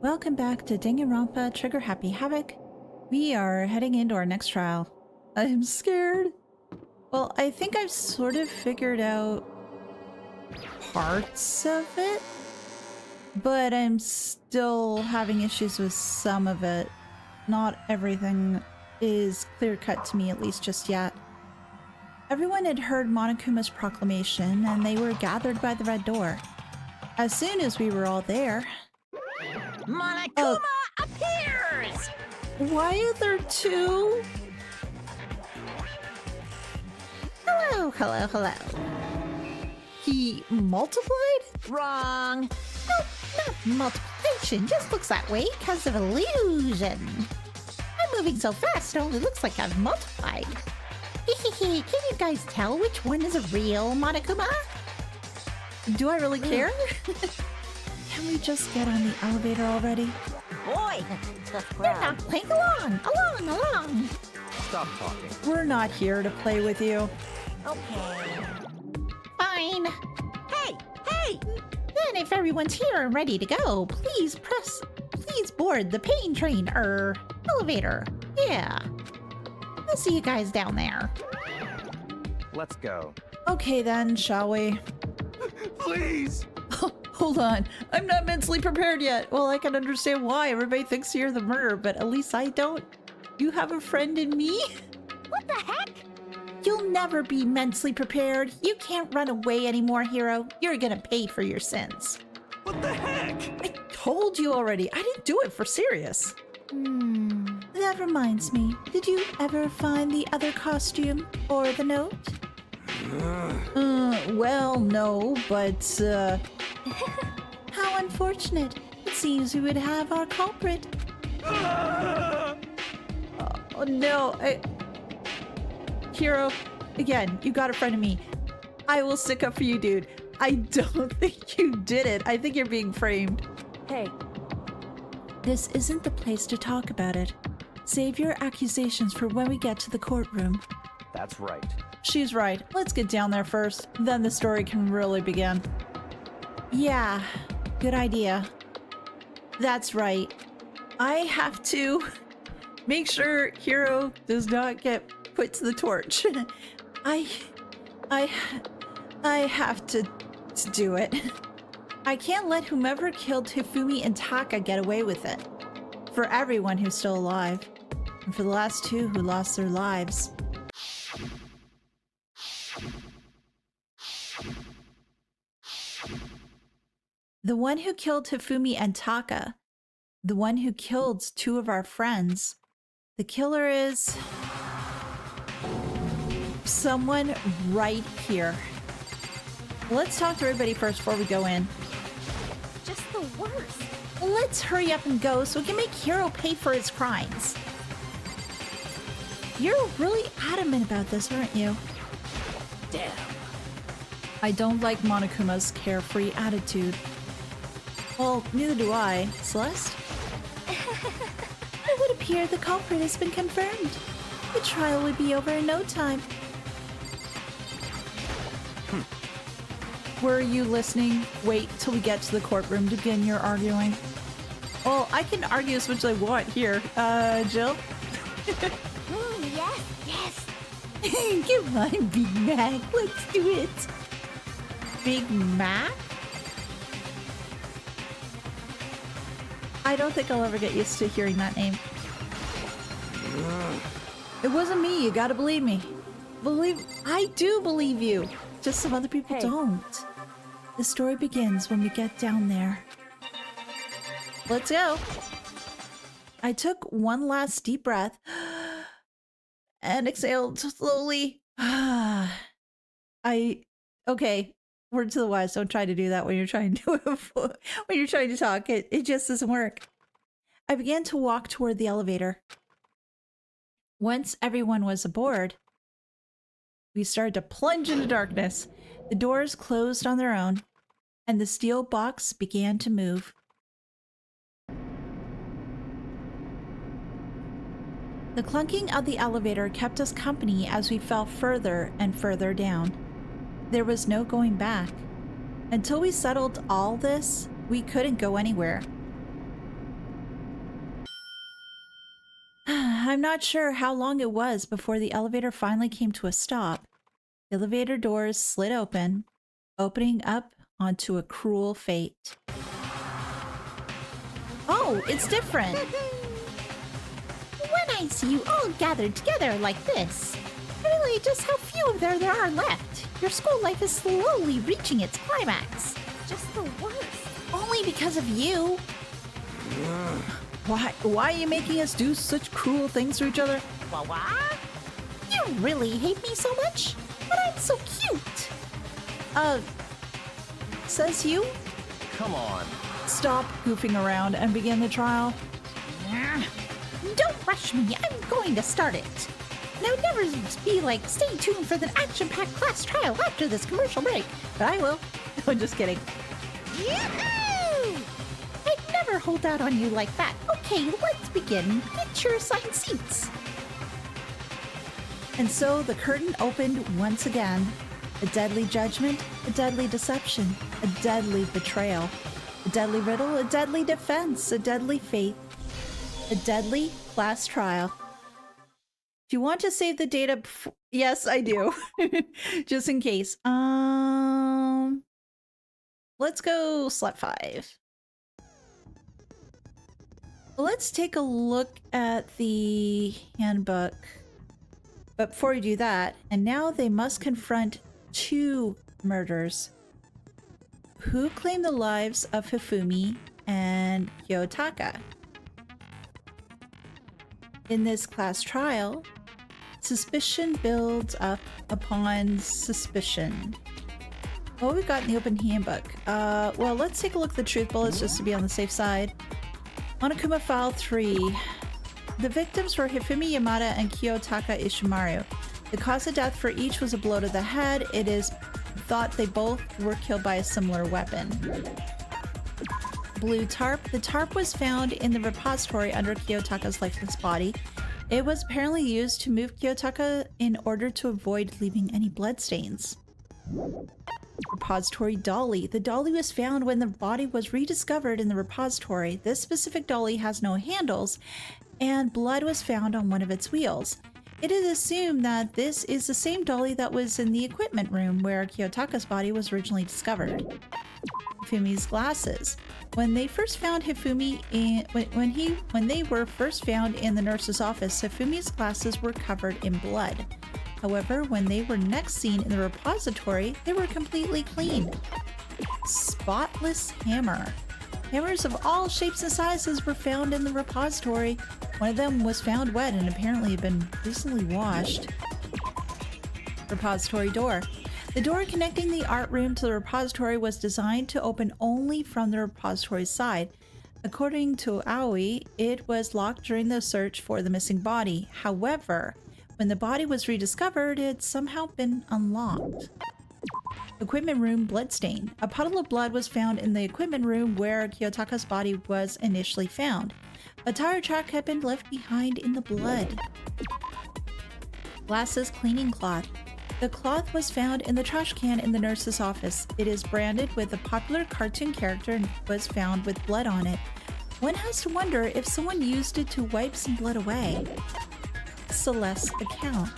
Welcome back to Danganronpa Trigger Happy Havoc. We are heading into our next trial. I'm scared. Well, I think I've sort of figured out parts of it, but I'm still having issues with some of it. Not everything is clear-cut to me, at least just yet. Everyone had heard Monokuma's proclamation, and they were gathered by the red door. As soon as we were all there... Monokuma appears! Why are there two? Hello, hello, hello. He multiplied? Wrong. Nope, not multiplication. Just looks that way because of illusion. I'm moving so fast, it only looks like I've multiplied. Can you guys tell which one is a real Monokuma? Do I really care? Can we just get on the elevator already? Boy, you're not playing along. Along. Stop talking. We're not here to play with you. Okay. Fine. Hey! Then if everyone's here and ready to go, please board the pain train, elevator. Yeah. I'll see you guys down there. Let's go. Okay then, shall we? Please! Hold on. I'm not mentally prepared yet. Well, I can understand why everybody thinks you're the murderer, but at least I don't. You have a friend in me? What the heck? You'll never be mentally prepared. You can't run away anymore, hero. You're gonna pay for your sins. What the heck? I told you already. I didn't do it for serious. That reminds me. Did you ever find the other costume or the note? Well, no, but, How unfortunate. It seems we would have our culprit. Oh, no. Hero, again, you got a friend of me. I will stick up for you, dude. I don't think you did it. I think you're being framed. Hey. This isn't the place to talk about it. Save your accusations for when we get to the courtroom. That's right. She's right. Let's get down there first. Then the story can really begin. Yeah, good idea. That's right. I have to make sure Hiro does not get put to the torch. I have to do it. I can't let whomever killed Hifumi and Taka get away with it. For everyone who's still alive. And for the last two who lost their lives. The one who killed Hifumi and Taka. The one who killed two of our friends. The killer is... someone right here. Let's talk to everybody first before we go in. Just the worst. Let's hurry up and go so we can make Hiro pay for his crimes. You're really adamant about this, aren't you? Damn. I don't like Monokuma's carefree attitude. Well, neither do I. Celeste? It would appear the culprit has been confirmed. The trial would be over in no time. Were you listening? Wait till we get to the courtroom to begin your arguing. Well, I can argue as much as I want here. Jill? Yes. Come on, Big Mac. Let's do it. Big Mac? I don't think I'll ever get used to hearing that name. It wasn't me. You gotta believe me. I do believe you. Just some other people don't. The story begins when we get down there. Let's go. I took one last deep breath and exhaled slowly. Okay. Word to the wise, don't try to do that when you're trying to talk. It just doesn't work. I began to walk toward the elevator. Once everyone was aboard, we started to plunge into darkness. The doors closed on their own, and the steel box began to move. The clunking of the elevator kept us company as we fell further and further down. There was no going back. Until we settled all this, we couldn't go anywhere. I'm not sure how long it was before the elevator finally came to a stop. The elevator doors slid open, opening up onto a cruel fate. Oh, it's different. When I see you all gathered together like this, I realize just how few of there are left. Your school life is slowly reaching its climax. Just the worst. Only because of you. Why are you making us do such cruel things to each other? What? You really hate me so much? But I'm so cute. Says you? Come on. Stop goofing around and begin the trial. Don't rush me. I'm going to start it. Now, never be like, stay tuned for the action-packed class trial after this commercial break. But I will. I'm just kidding. Yahoo! I'd never hold out on you like that. Okay, let's begin. Get your assigned seats. And so the curtain opened once again. A deadly judgment, a deadly deception, a deadly betrayal, a deadly riddle, a deadly defense, a deadly fate, a deadly class trial. Do you want to save the data? Yes, I do. Just in case. Let's go Slut 5. Let's take a look at the handbook. But before we do that, and now they must confront 2 murders. Who claimed the lives of Hifumi and Kiyotaka? In this class trial, suspicion builds up upon suspicion. What we got in the open handbook? Well, let's take a look at the truth bullets just to be on the safe side. Monokuma File 3. The victims were Hifumi Yamada and Kiyotaka Ishimaru. The cause of death for each was a blow to the head. It is thought they both were killed by a similar weapon. Blue tarp. The tarp was found in the repository under Kiyotaka's lifeless body. It was apparently used to move Kiyotaka in order to avoid leaving any bloodstains. Repository dolly. The dolly was found when the body was rediscovered in the repository. This specific dolly has no handles, and blood was found on one of its wheels. It is assumed that this is the same dolly that was in the equipment room where Kiyotaka's body was originally discovered. Hifumi's glasses. When they first found Hifumi when they were first found in the nurse's office, Hifumi's glasses were covered in blood. However, when they were next seen in the repository, they were completely clean. Spotless hammer. Hammers of all shapes and sizes were found in the repository. One of them was found wet and apparently had been recently washed. Repository door. The door connecting the art room to the repository was designed to open only from the repository side. According to Aoi, it was locked during the search for the missing body. However, when the body was rediscovered, it had somehow been unlocked. Equipment room bloodstain. A puddle of blood was found in the equipment room where Kiyotaka's body was initially found. A tire track had been left behind in the blood. Glasses cleaning cloth. The cloth was found in the trash can in the nurse's office. It is branded with a popular cartoon character and was found with blood on it. One has to wonder if someone used it to wipe some blood away. Celeste's account.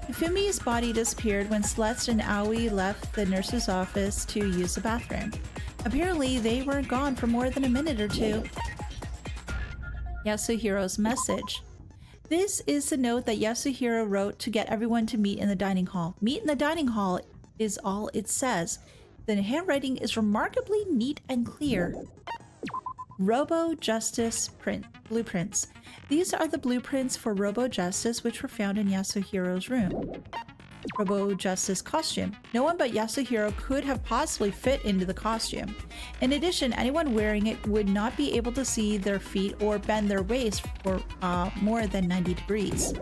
Hifumi's body disappeared when Celeste and Aoi left the nurse's office to use the bathroom. Apparently, they were gone for more than a minute or two. Yasuhiro's message. This is the note that Yasuhiro wrote to get everyone to meet in the dining hall. Meet in the dining hall is all it says. The handwriting is remarkably neat and clear. Robo Justice blueprints. These are the blueprints for Robo Justice which were found in Yasuhiro's room. Robo Justice costume. No one but Yasuhiro could have possibly fit into the costume. In addition, anyone wearing it would not be able to see their feet or bend their waist for more than 90 degrees.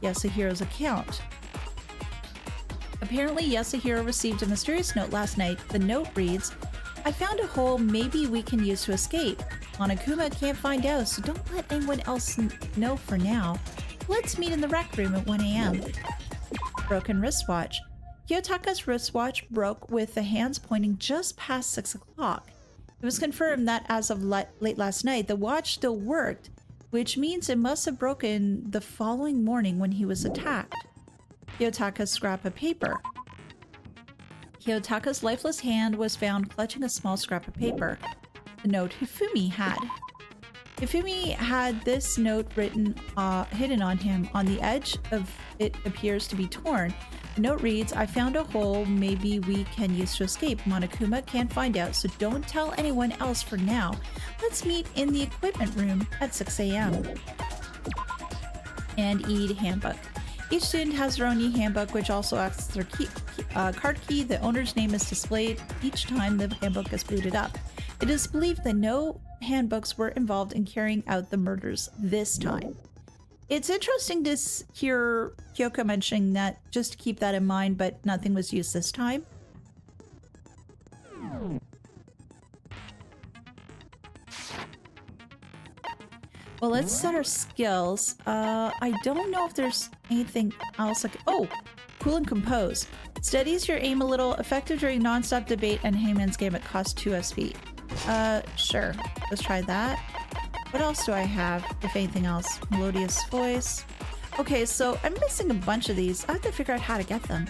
Yasuhiro's account. Apparently, Yasuhiro received a mysterious note last night. The note reads, I found a hole maybe we can use to escape. Monokuma can't find out, so don't let anyone else know for now. Let's meet in the rec room at 1 a.m. Broken wristwatch. Kiyotaka's wristwatch broke with the hands pointing just past 6 o'clock. It was confirmed that as of late last night, the watch still worked, which means it must have broken the following morning when he was attacked. Kiyotaka's scrap of paper. Kiyotaka's lifeless hand was found clutching a small scrap of paper. The note Hifumi had. Hifumi had this note written, hidden on him. On the edge of it appears to be torn. The note reads, I found a hole maybe we can use to escape. Monokuma can't find out, so don't tell anyone else for now. Let's meet in the equipment room at 6 a.m. And ED handbook. Each student has their own e-handbook, which also acts as their card key. The owner's name is displayed each time the handbook is booted up. It is believed that no handbooks were involved in carrying out the murders this time. It's interesting to hear Kyoko mentioning that, just to keep that in mind, but nothing was used this time. Well, let's set our skills. I don't know if there's anything else like— oh! Cool and compose. Steadies your aim a little, effective during non-stop debate, and Hangman's Game. It costs 2 SP. Sure. Let's try that. What else do I have, if anything else? Melodious voice. Okay, so I'm missing a bunch of these. I have to figure out how to get them.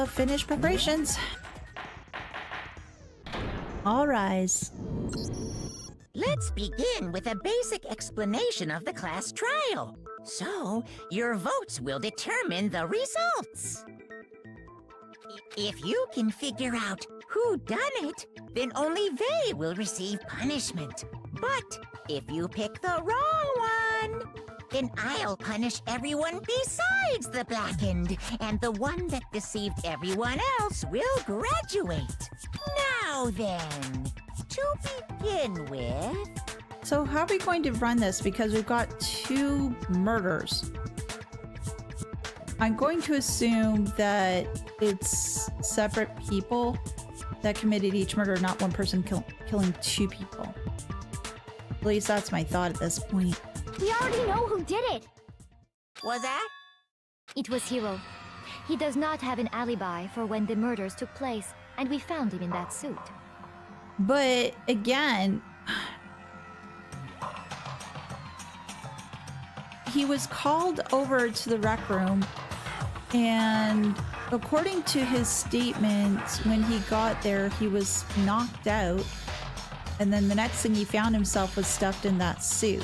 Finish preparations. All rise. Let's begin with a basic explanation of the class trial. So, your votes will determine the results. If you can figure out who done it, then only they will receive punishment. But if you pick the wrong one, then I'll punish everyone besides the blackened, and the one that deceived everyone else will graduate. Now then, to begin with... So how are we going to run this? Because we've got 2 murders. I'm going to assume that it's separate people that committed each murder, not one person killing 2 people. At least that's my thought at this point. We already know who did it! Was that? It was Hiro. He does not have an alibi for when the murders took place, and we found him in that suit. But again, he was called over to the rec room, and according to his statements, when he got there, he was knocked out, and then the next thing he found himself was stuffed in that suit.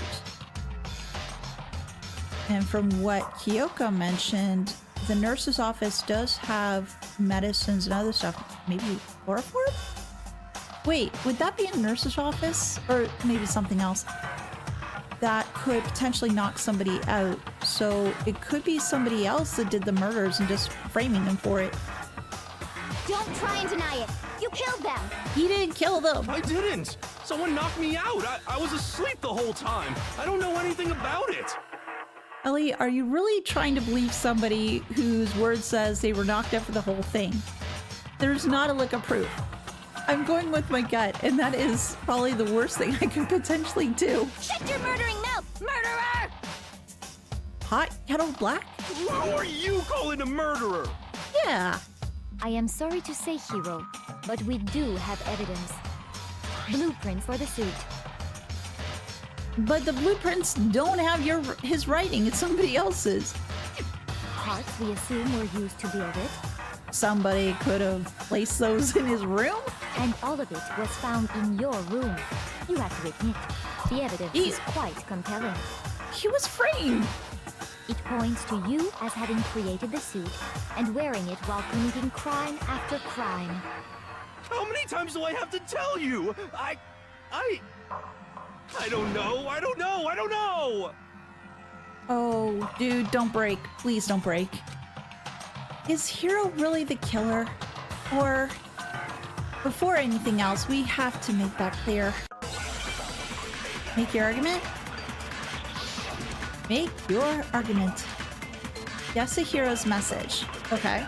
And from what Kyoko mentioned, the nurse's office does have medicines and other stuff. Maybe chloroform? Wait, would that be a nurse's office? Or maybe something else that could potentially knock somebody out? So it could be somebody else that did the murders and just framing them for it. Don't try and deny it! You killed them! He didn't kill them! I didn't! Someone knocked me out! I was asleep the whole time! I don't know anything about it! Ellie, are you really trying to believe somebody whose word says they were knocked out for the whole thing? There's not a lick of proof. I'm going with my gut, and that is probably the worst thing I could potentially do. Shut your murdering mouth, murderer! Hot kettle black? Who are you calling a murderer? Yeah. I am sorry to say, Hiro, but we do have evidence. Blueprint for the suit. But the blueprints don't have his writing, it's somebody else's. Parts we assume were used to build it. Somebody could have placed those in his room? And all of it was found in your room. You have to admit, the evidence is quite compelling. He was framed! It points to you as having created the suit and wearing it while committing crime after crime. How many times do I have to tell you? I don't know! Oh, dude, don't break. Please don't break. Is Hiro really the killer? Or, before anything else, we have to make that clear. Make your argument? Make your argument. Yasuhiro's message. Okay.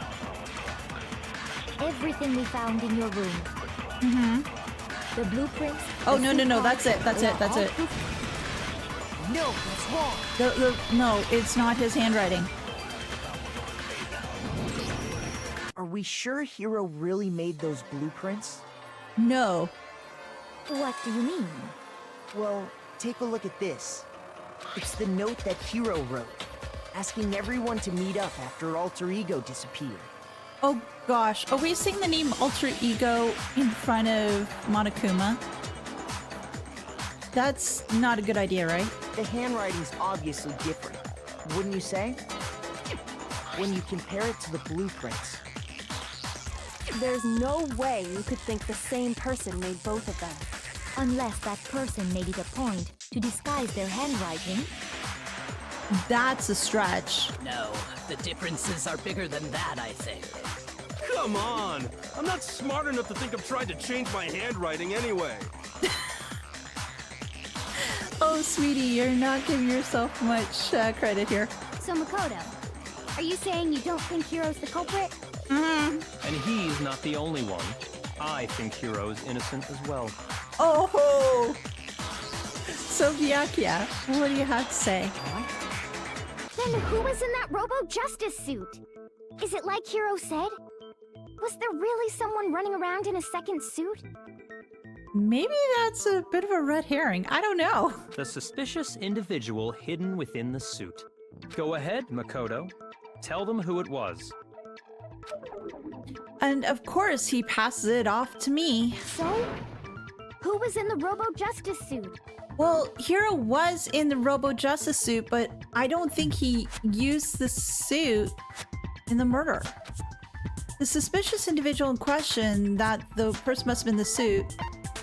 Everything we found in your room. Mm-hmm. The blueprints. Oh, the no, suit no, no, parts, that's it, that's they it, are that's all it. proof. No, that's wrong. No, it's not his handwriting. Are we sure Hiro really made those blueprints? No. What do you mean? Well, take a look at this. It's the note that Hiro wrote, asking everyone to meet up after Alter Ego disappeared. Oh gosh, are we saying the name Alter Ego in front of Monokuma? That's not a good idea, right? The handwriting's obviously different, wouldn't you say? When you compare it to the blueprints. There's no way you could think the same person made both of them. Unless that person made it a point to disguise their handwriting. That's a stretch. No, the differences are bigger than that, I think. Come on! I'm not smart enough to think of trying to change my handwriting anyway. Oh, sweetie, you're not giving yourself much credit here. So Makoto, are you saying you don't think Hiro's the culprit? And he's not the only one. I think Hiro's innocent as well. Oh! So, Byakuya, what do you have to say? Then who was in that Robo-Justice suit? Is it like Hiro said? Was there really someone running around in a second suit? Maybe that's a bit of a red herring. I don't know. The suspicious individual hidden within the suit. Go ahead, Makoto. Tell them who it was. And of course, he passes it off to me. So, who was in the Robo-Justice suit? Well, Hiro was in the Robo-Justice suit, but I don't think he used the suit in the murder. The suspicious individual in question, that the person must have been the suit,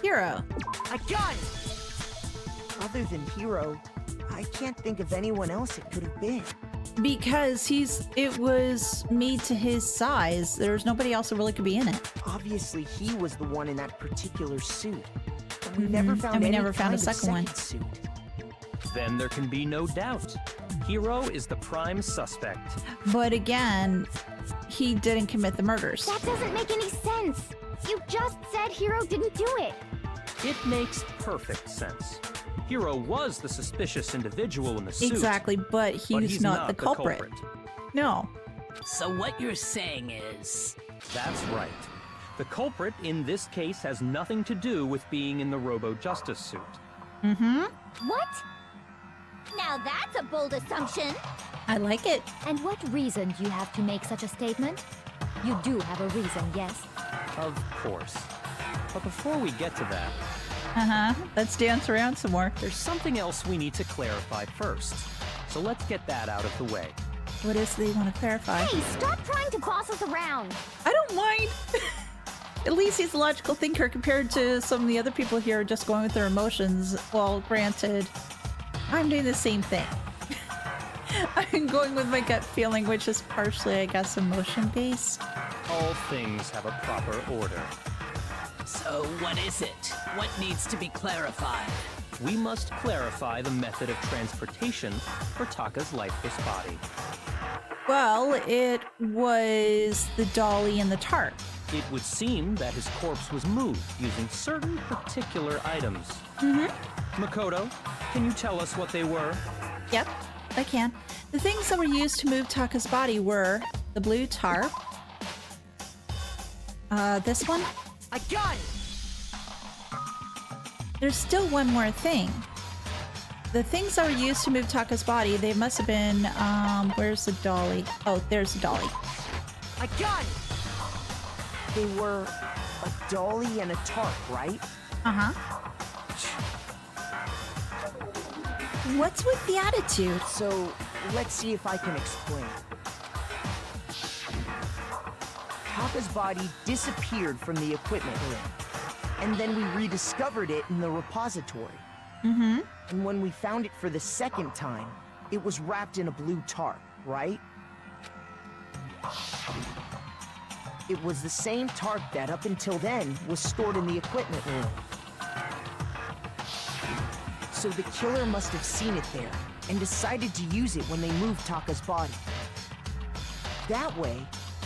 Hiro. I got it! Other than Hiro, I can't think of anyone else it could have been. Because it was made to his size. There's nobody else that really could be in it. Obviously, he was the one in that particular suit. But we never found And we any never found a kind of second one. suit. Then there can be no doubt. Hiro is the prime suspect. But again, he didn't commit the murders. That doesn't make any sense. You just said Hiro didn't do it. It makes perfect sense. Hiro was the suspicious individual in the suit. Exactly, but he's not the culprit. No. So what you're saying is... That's right. The culprit in this case has nothing to do with being in the Robo-Justice suit. What? Now that's a bold assumption. I like it. And what reason do you have to make such a statement? You do have a reason, yes? Of course. But before we get to that, Let's dance around some more. there's something else we need to clarify first. So let's get that out of the way. What is it you want to clarify? Hey, stop trying to boss us around. I don't mind. At least he's a logical thinker compared to some of the other people here just going with their emotions. Well, granted, I'm doing the same thing. I'm going with my gut feeling, which is partially, I guess, emotion-based. All things have a proper order. So what is it? What needs to be clarified? We must clarify the method of transportation for Taka's lifeless body. Well, it was the dolly and the tarp. It would seem that his corpse was moved using certain particular items. Makoto, can you tell us what they were? Yep, I can. The things that were used to move Taka's body were the blue tarp, this one. I got it! There's still one more thing. The things that were used to move Taka's body, they must have been, where's the dolly? Oh, there's the dolly. I got it! They were a dolly and a tarp, right? What's with the attitude? So, let's see if I can explain. Taka's body disappeared from the equipment room, and then we rediscovered it in the repository. And when we found it for the second time, it was wrapped in a blue tarp, right? It was the same tarp that, up until then, was stored in the equipment room. So the killer must have seen it there, and decided to use it when they moved Taka's body. That way,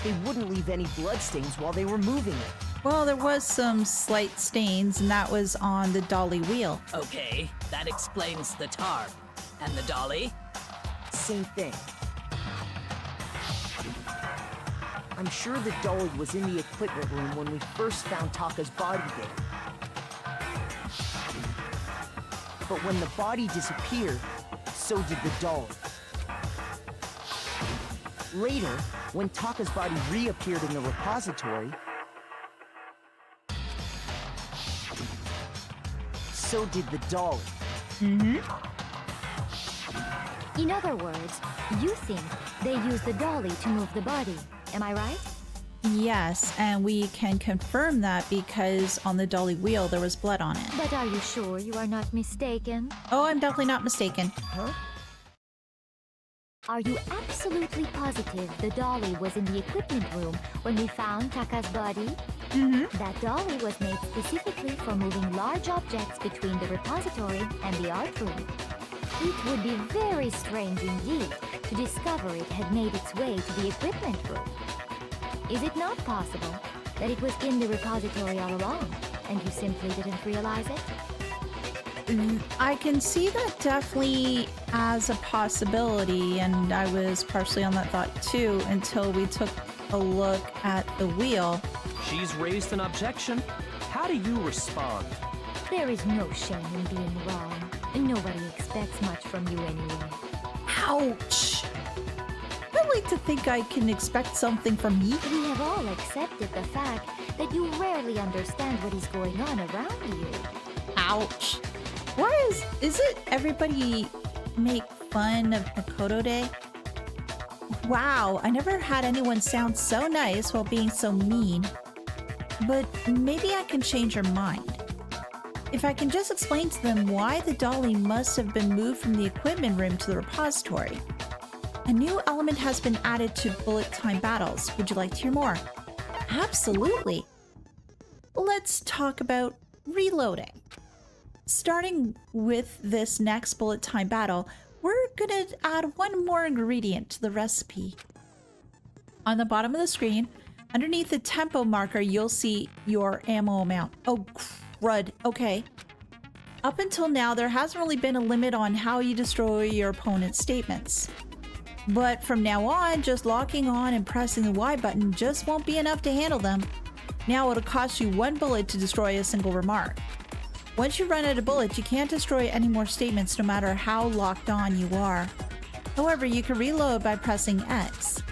they wouldn't leave any bloodstains while they were moving it. Well, there was some slight stains, and that was on the dolly wheel. Okay, that explains the tarp. And the dolly? Same thing. I'm sure the dolly was in the equipment room when we first found Taka's body there. But when the body disappeared, so did the dolly. Later, when Taka's body reappeared in the repository, so did the dolly. In other words, you think they used the dolly to move the body. Am I right? Yes, and we can confirm that because on the dolly wheel there was blood on it. But are you sure you are not mistaken? Oh, I'm definitely not mistaken. Huh? Are you absolutely positive the dolly was in the equipment room when we found Taka's body? That dolly was made specifically for moving large objects between the repository and the art room. It would be very strange indeed to discover it had made its way to the equipment room. Is it not possible that it was in the repository all along and you simply didn't realize it? I can see that definitely as a possibility, and I was partially on that thought too until we took a look at the wheel. She's raised an objection. How do you respond? There is no shame in being wrong. Nobody expects much from you anyway. Ouch! I like to think I can expect something from me. We have all accepted the fact that you rarely understand what is going on around you. Ouch! Why is it everybody make fun of Makoto Day? Wow, I never had anyone sound so nice while being so mean. But maybe I can change your mind. If I can just explain to them why the dolly must have been moved from the equipment room to the repository. A new element has been added to bullet time battles. Would you like to hear more? Absolutely. Let's talk about reloading. Starting with this next bullet time battle, we're gonna add one more ingredient to the recipe. On the bottom of the screen, underneath the tempo marker, you'll see your ammo amount. Oh, crud. Okay. Up until now, there hasn't really been a limit on how you destroy your opponent's statements. But from now on, just locking on and pressing the Y button just won't be enough to handle them. Now it'll cost you 1 bullet to destroy a single remark. Once you run out of bullets, you can't destroy any more statements no matter how locked on you are. However, you can reload by pressing X.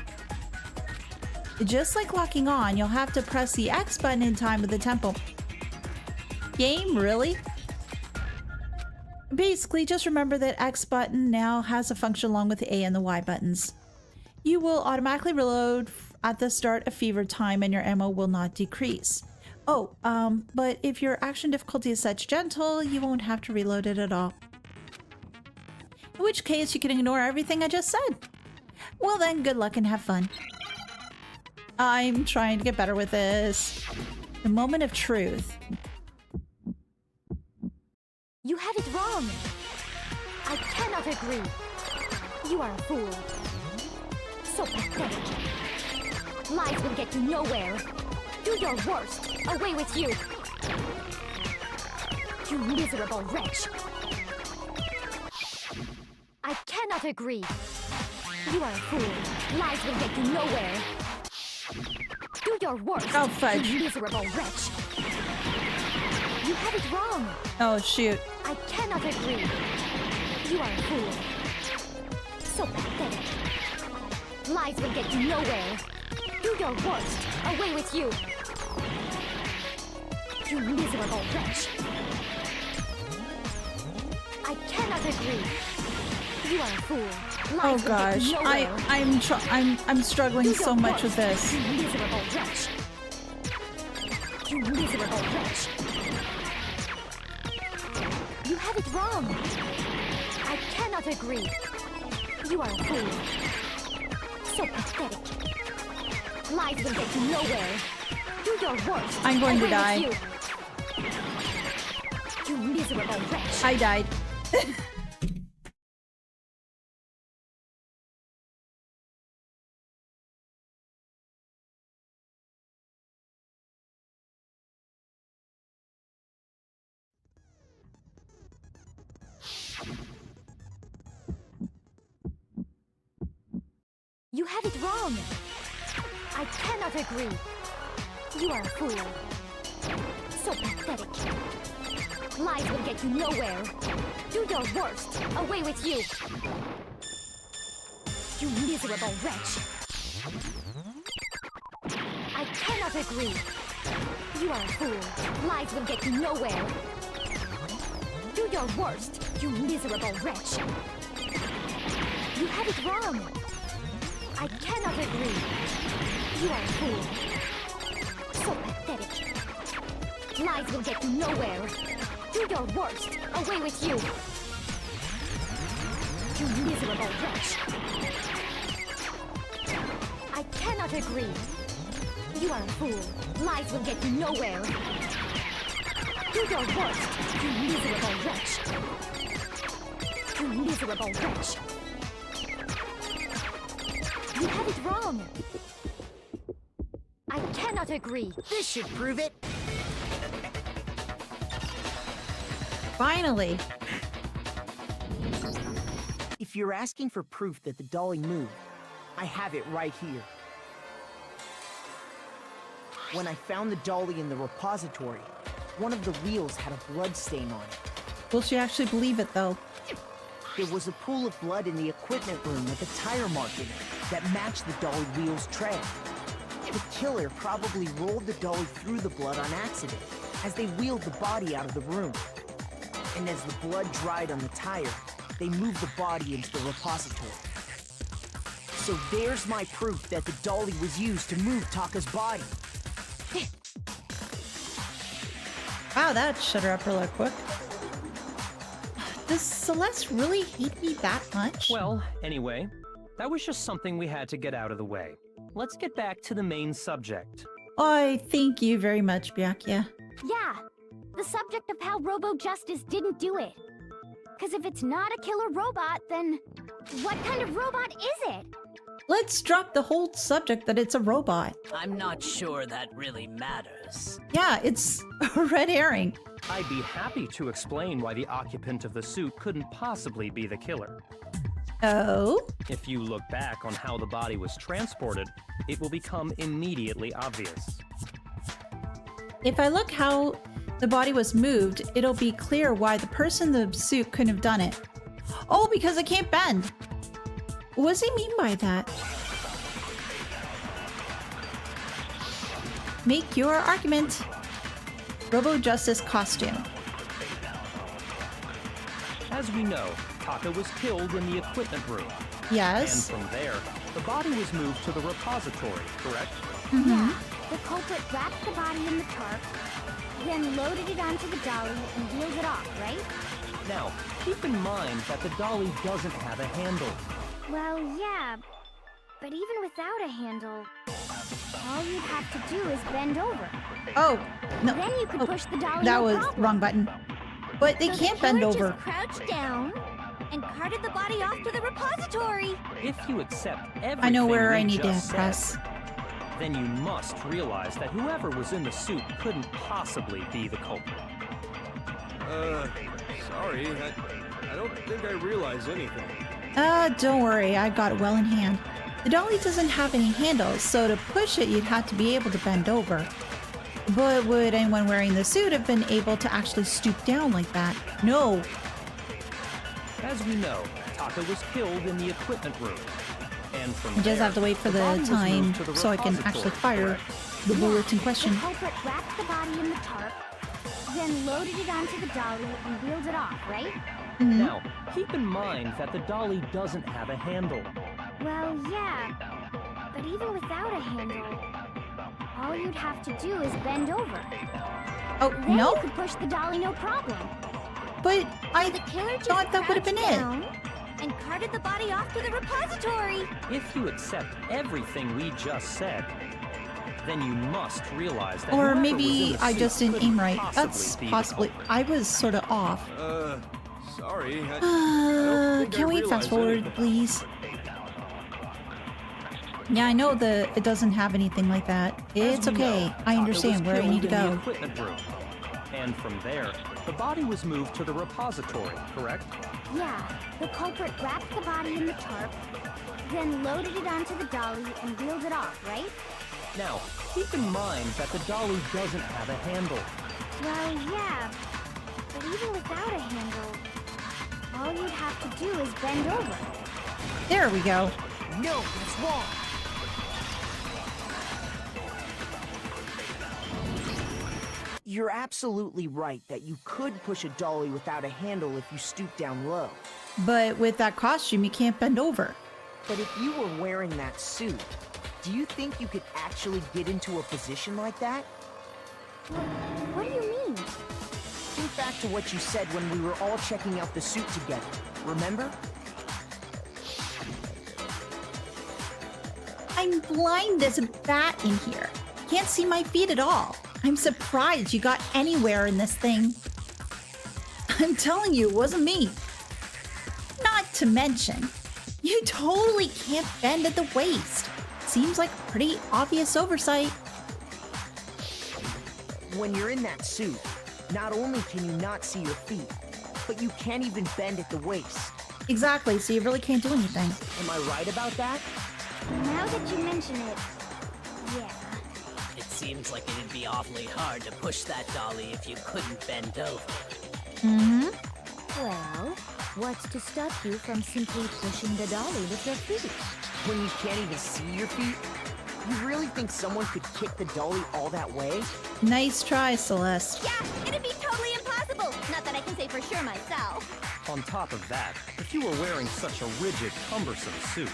Just like locking on, you'll have to press the X button in time with the tempo. Game, really? Basically, just remember that X button now has a function along with the A and the Y buttons. You will automatically reload at the start of fever time and your ammo will not decrease. Oh, but if your action difficulty is such gentle, you won't have to reload it at all. In which case, you can ignore everything I just said. Well then, good luck and have fun. I'm trying to get better with this. The moment of truth. You had it wrong. I cannot agree. You are a fool. So pathetic. Lies will get you nowhere. Do your worst. Away with you. You miserable wretch. I cannot agree. You are a fool. Lies will get you nowhere. Do your worst. Oh, fudge. You miserable wretch. You had it wrong. Oh, shoot. I cannot agree. You are a fool. So pathetic. Lies will get you nowhere. Do your worst. Away with you. You miserable wretch. I cannot agree. You are a fool. Lies Oh will get gosh, you nowhere. I'm struggling Do so your much with worst, this. You miserable wretch. You miserable wretch. You have it wrong. I cannot agree. You are a fool. So pathetic. Lies will get you nowhere. Do your worst. I'm going to Away die. with you. You miserable wretch. I died. You have it wrong. I cannot agree. You are a fool. So pathetic. Lies will get you nowhere. Do your worst. Away with you. You miserable wretch. I cannot agree. You are a fool. Lies will get you nowhere. Do your worst, you miserable wretch. You have it wrong. I cannot agree. You are a fool. So pathetic. Lies will get you nowhere. Do your worst. Away with you. You miserable wretch. I cannot agree. You are a fool. Lies will get you nowhere. Do your worst, you miserable wretch. You miserable wretch. You have it wrong. I cannot agree. This should prove it. Finally. If you're asking for proof that the dolly moved, I have it right here. When I found the dolly in the repository, one of the wheels had a blood stain on it. Will she actually believe it, though? There was a pool of blood in the equipment room with a tire mark in it that matched the dolly wheel's trail. The killer probably rolled the dolly through the blood on accident as they wheeled the body out of the room. And as the blood dried on the tire, they moved the body into the repository. So there's my proof that the dolly was used to move Taka's body. Wow, that shut her up real quick. Does Celeste really hate me that much? Well, anyway, that was just something we had to get out of the way. Let's get back to the main subject. I thank you very much, Byakuya. Yeah, the subject of how Robo Justice didn't do it. Because if it's not a killer robot, then what kind of robot is it? Let's drop the whole subject that it's a robot. I'm not sure that really matters. Yeah, it's a red herring. I'd be happy to explain why the occupant of the suit couldn't possibly be the killer. Oh? If you look back on how the body was transported, it will become immediately obvious. If I look how the body was moved, it'll be clear why the person in the suit couldn't have done it. Oh, because it can't bend. What does he mean by that? Make your argument. Robo Justice costume. As we know, Taka was killed in the equipment room. Yes. And from there, the body was moved to the repository, correct? Yeah, the culprit wrapped the body in the tarp, then loaded it onto the dolly and wheeled it off, right? Now, keep in mind that the dolly doesn't have a handle. Well, yeah, but even without a handle, all you'd have to do is bend over. Oh, no. Then you could push the dolly. That no was problem. wrong button. But they So can't the bend killer over. Just crouched down and carted the body off to the repository. If you accept everything I know where we I need to just said, press. then you must realize that whoever was in the suit couldn't possibly be the culprit. Sorry, I don't think I realized anything. Don't worry, I got it well in hand. The dolly doesn't have any handles, so to push it, you'd have to be able to bend over. But would anyone wearing the suit have been able to actually stoop down like that? No. As we know, Taka was killed in the equipment room. And from I just there, have to wait for the body was time moved to the so I can repository, actually fire correct? the bullets in question. The culprit wrapped the body in the tarp, then loaded it onto the dolly and wheeled it off, right? Now, keep in mind that the dolly doesn't have a handle. Well, yeah, but even without a handle, all you'd have to do is bend over. Oh, Then no? you could push the dolly no problem. But I The killer just thought that would have been crouched it. down and carted the body off to the repository. If you accept everything we just said, then you must realize that Or whoever was in maybe the I suit just didn't couldn't aim right. possibly That's be the possibly. culprit. I was sort of off. Sorry, I don't think I Can we fast realized forward, anything. please? Yeah, I know it doesn't have anything like that. As It's we okay. know, I Taka understand was where I need to killed in the go. equipment room. And from there, the body was moved to the repository, correct? Yeah, the culprit wrapped the body in the tarp, then loaded it onto the dolly and wheeled it off, right? Now, keep in mind that the dolly doesn't have a handle. Well, yeah, but even without a handle, all you'd have to do is bend over. There we go. No, that's wrong. You're absolutely right that you could push a dolly without a handle if you stoop down low. But with that costume, you can't bend over. But if you were wearing that suit, do you think you could actually get into a position like that? What do you mean? Think back to what you said when we were all checking out the suit together. Remember? I'm blind as a bat in here. Can't see my feet at all. I'm surprised you got anywhere in this thing. I'm telling you, it wasn't me. Not to mention, you totally can't bend at the waist. Seems like a pretty obvious oversight. When you're in that suit, not only can you not see your feet, but you can't even bend at the waist. Exactly, so you really can't do anything. Am I right about that? Now that you mention it, yeah. It seems like it'd be awfully hard to push that dolly if you couldn't bend over. Mm-hmm. Well, what's to stop you from simply pushing the dolly with your feet? When you can't even see your feet? You really think someone could kick the dolly all that way? Nice try, Celeste. Yeah, it'd be totally impossible. Not that I can say for sure myself. On top of that, if you were wearing such a rigid, cumbersome suit,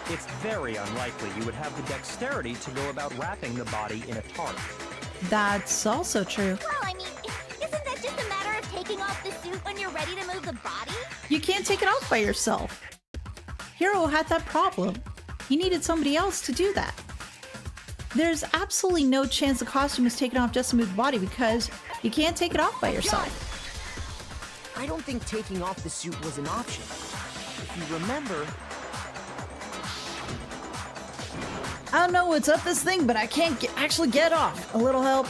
it's very unlikely you would have the dexterity to go about wrapping the body in a tarp. That's also true. Well, I mean, isn't that just a matter of taking off the suit when you're ready to move the body? You can't take it off by yourself. Hiro had that problem. He needed somebody else to do that. There's absolutely no chance the costume is taken off just to move the body because you can't take it off by yourself. I don't think taking off the suit was an option. If you remember... I don't know what's up this thing, but I can't actually get off. A little help.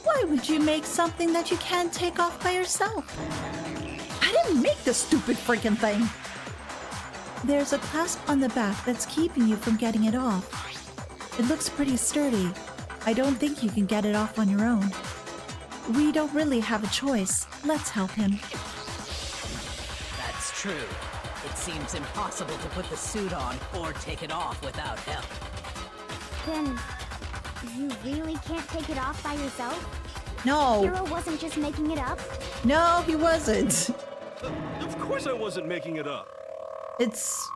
Why would you make something that you can't take off by yourself? I didn't make this stupid freaking thing. There's a clasp on the back that's keeping you from getting it off. It looks pretty sturdy. I don't think you can get it off on your own. We don't really have a choice. Let's help him. That's true. It seems impossible to put the suit on or take it off without help. Then, you really can't take it off by yourself? No. Hiro wasn't just making it up? No, he wasn't. Of course I wasn't making it up. It's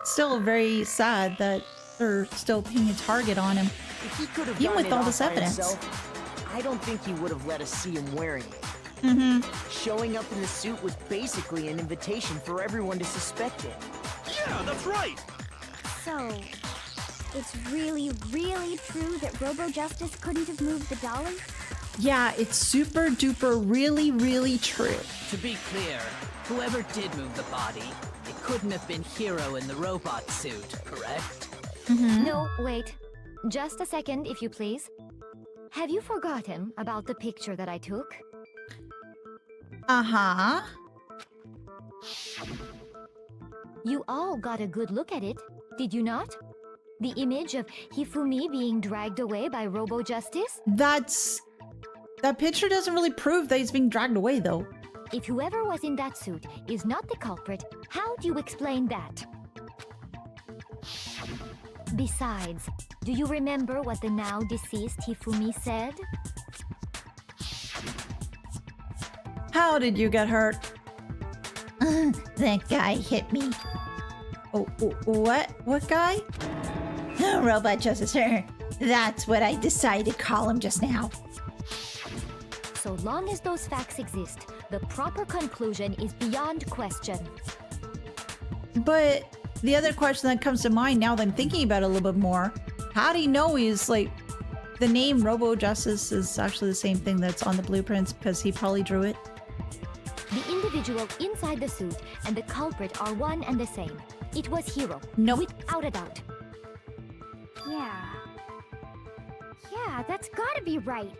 still very sad that they're still putting a target on him. If he could have Even gotten with it all off this by evidence. himself, I don't think he would have let us see him wearing it. Mm-hmm. Showing up in the suit was basically an invitation for everyone to suspect it. Yeah, that's right. So, it's really, really true that Robo-Justice couldn't have moved the dolly? Yeah, it's super duper really, really true. To be clear, whoever did move the body, it couldn't have been Hiro in the robot suit, correct? Mm-hmm. No, wait. Just a second, if you please. Have you forgotten about the picture that I took? Uh-huh. You all got a good look at it, did you not? The image of Hifumi being dragged away by Robo-Justice? That picture doesn't really prove that he's being dragged away, though. If whoever was in that suit is not the culprit, how do you explain that? Besides, do you remember what the now deceased Hifumi said? How did you get hurt? That guy hit me. Oh, what? What guy? Robot Justice. That's what I decided to call him just now. So long as those facts exist, the proper conclusion is beyond question. But the other question that comes to mind now that I'm thinking about it a little bit more, how do you know he's like, the name Robo Justice is actually the same thing that's on the blueprints because he probably drew it? The individual inside the suit and the culprit are one and the same. It was Hiro. Nope. Without a doubt. Yeah. Yeah, that's gotta be right.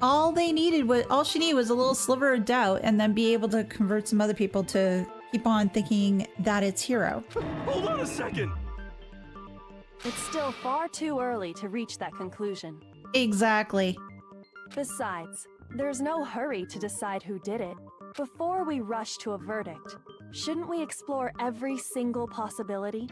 All she needed was a little sliver of doubt and then be able to convert some other people to keep on thinking that it's Hiro. Hold on a second. It's still far too early to reach that conclusion. Exactly. Besides, there's no hurry to decide who did it. Before we rush to a verdict, shouldn't we explore every single possibility?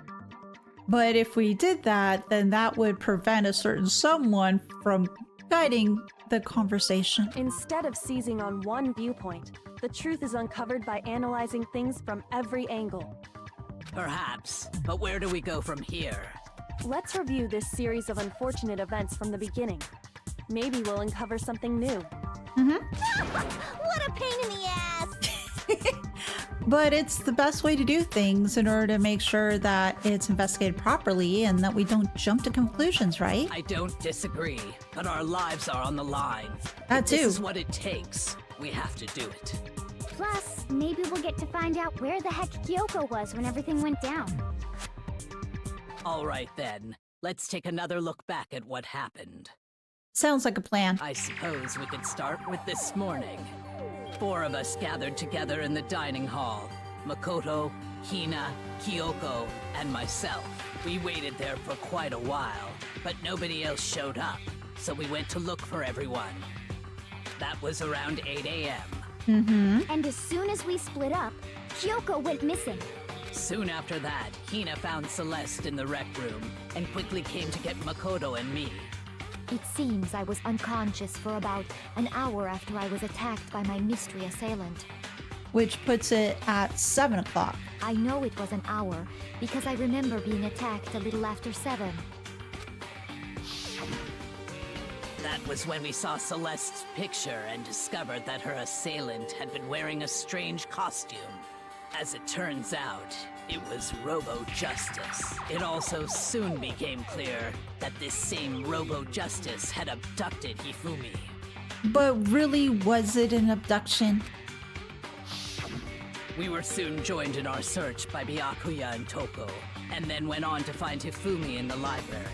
But if we did that, then that would prevent a certain someone from guiding the conversation. Instead of seizing on one viewpoint, the truth is uncovered by analyzing things from every angle. Perhaps, but where do we go from here? Let's review this series of unfortunate events from the beginning. Maybe we'll uncover something new. What a pain in the ass! But it's the best way to do things in order to make sure that it's investigated properly and that we don't jump to conclusions, right? I don't disagree, but our lives are on the line. That If too. This is what it takes. We have to do it. Plus, maybe we'll get to find out where the heck Kyoko was when everything went down. All right then. Let's take another look back at what happened. Sounds like a plan. I suppose we could start with this morning. 4 of us gathered together in the dining hall. Makoto, Hina, Kyoko, and myself. We waited there for quite a while, but nobody else showed up, so we went to look for everyone. That was around 8 a.m. And as soon as we split up, Kyoko went missing. Soon after that, Hina found Celeste in the rec room and quickly came to get Makoto and me. It seems I was unconscious for about an hour after I was attacked by my mystery assailant. Which puts it at 7 o'clock. I know it was an hour because I remember being attacked a little after 7. That was when we saw Celeste's picture and discovered that her assailant had been wearing a strange costume. As it turns out, it was Robo-Justice. It also soon became clear that this same Robo-Justice had abducted Hifumi. But really, was it an abduction? We were soon joined in our search by Byakuya and Toko, and then went on to find Hifumi in the library.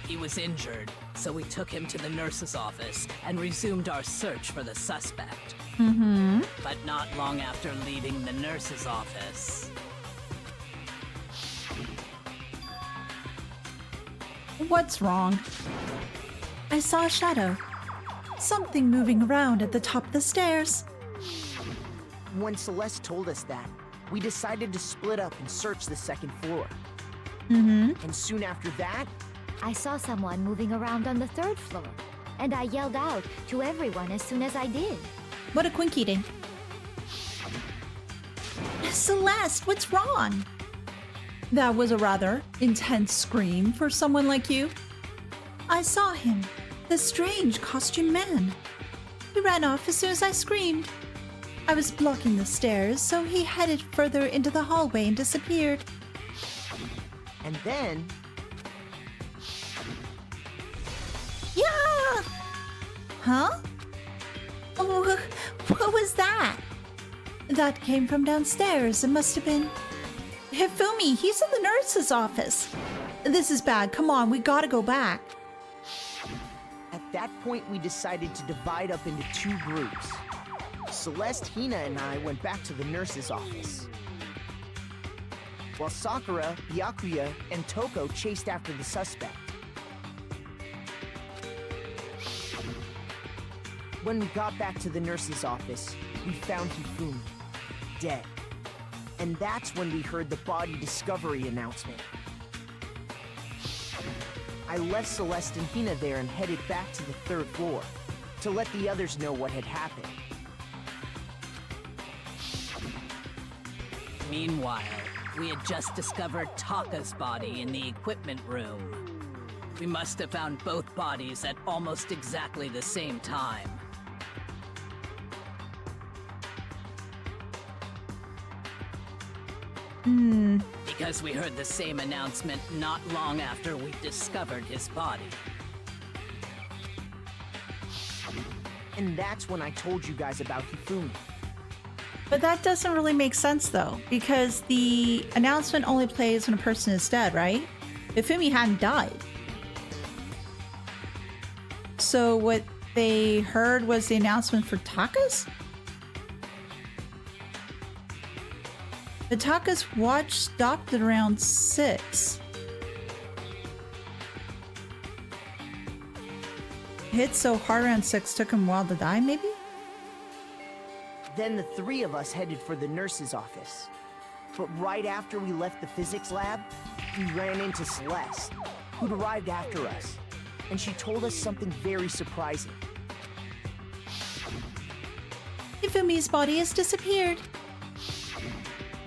He was injured, so we took him to the nurse's office and resumed our search for the suspect. But not long after leaving the nurse's office... What's wrong? I saw a shadow. Something moving around at the top of the stairs. When Celeste told us that, we decided to split up and search the second floor. And soon after that, I saw someone moving around on the 3rd floor, and I yelled out to everyone as soon as I did. What a quink eating. Celeste, what's wrong? That was a rather intense scream for someone like you. I saw him, the strange costume man. He ran off as soon as I screamed. I was blocking the stairs, so he headed further into the hallway and disappeared. and then... Yeah! Huh? Oh, what was that? That came from downstairs. It must have been... Hifumi, he's in the nurse's office. This is bad. Come on, we gotta go back. At that point, we decided to divide up into 2 groups. Celeste, Hina, and I went back to the nurse's office, while Sakura, Byakuya, and Toko chased after the suspect. When we got back to the nurse's office, we found Hifumi, dead. And that's when we heard the body discovery announcement. I left Celeste and Hina there and headed back to the 3rd floor to let the others know what had happened. Meanwhile, we had just discovered Taka's body in the equipment room. We must have found both bodies at almost exactly the same time. Because we heard the same announcement not long after we discovered his body. And that's when I told you guys about Hifumi. But that doesn't really make sense, though, because the announcement only plays when a person is dead, right? Hifumi hadn't died. So what they heard was the announcement for Taka's? The Taka's watch stopped at around 6. hit so hard around 6 took him a while to die, maybe? Then the three of us headed for the nurse's office. But right after we left the physics lab, we ran into Celeste, who'd arrived after us. And she told us something very surprising. Hifumi's body has disappeared.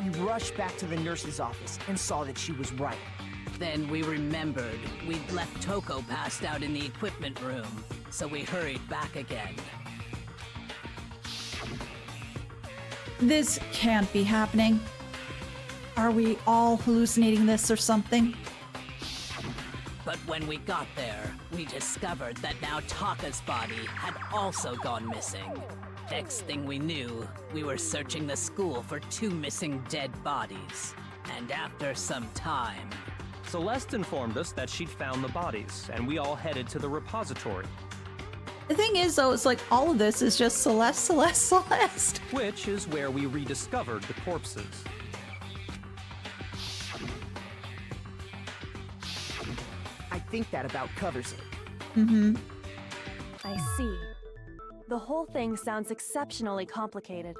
We rushed back to the nurse's office and saw that she was right. Then we remembered we'd left Toko passed out in the equipment room, so we hurried back again. This can't be happening. Are we all hallucinating this or something? But when we got there, we discovered that now Taka's body had also gone missing. Next thing we knew, we were searching the school for 2 missing dead bodies. And after some time... Celeste informed us that she'd found the bodies, and we all headed to the repository. The thing is, though, it's like all of this is just Celeste, Celeste, Celeste. Which is where we rediscovered the corpses. I think that about covers it. Mm-hmm. I see. The whole thing sounds exceptionally complicated.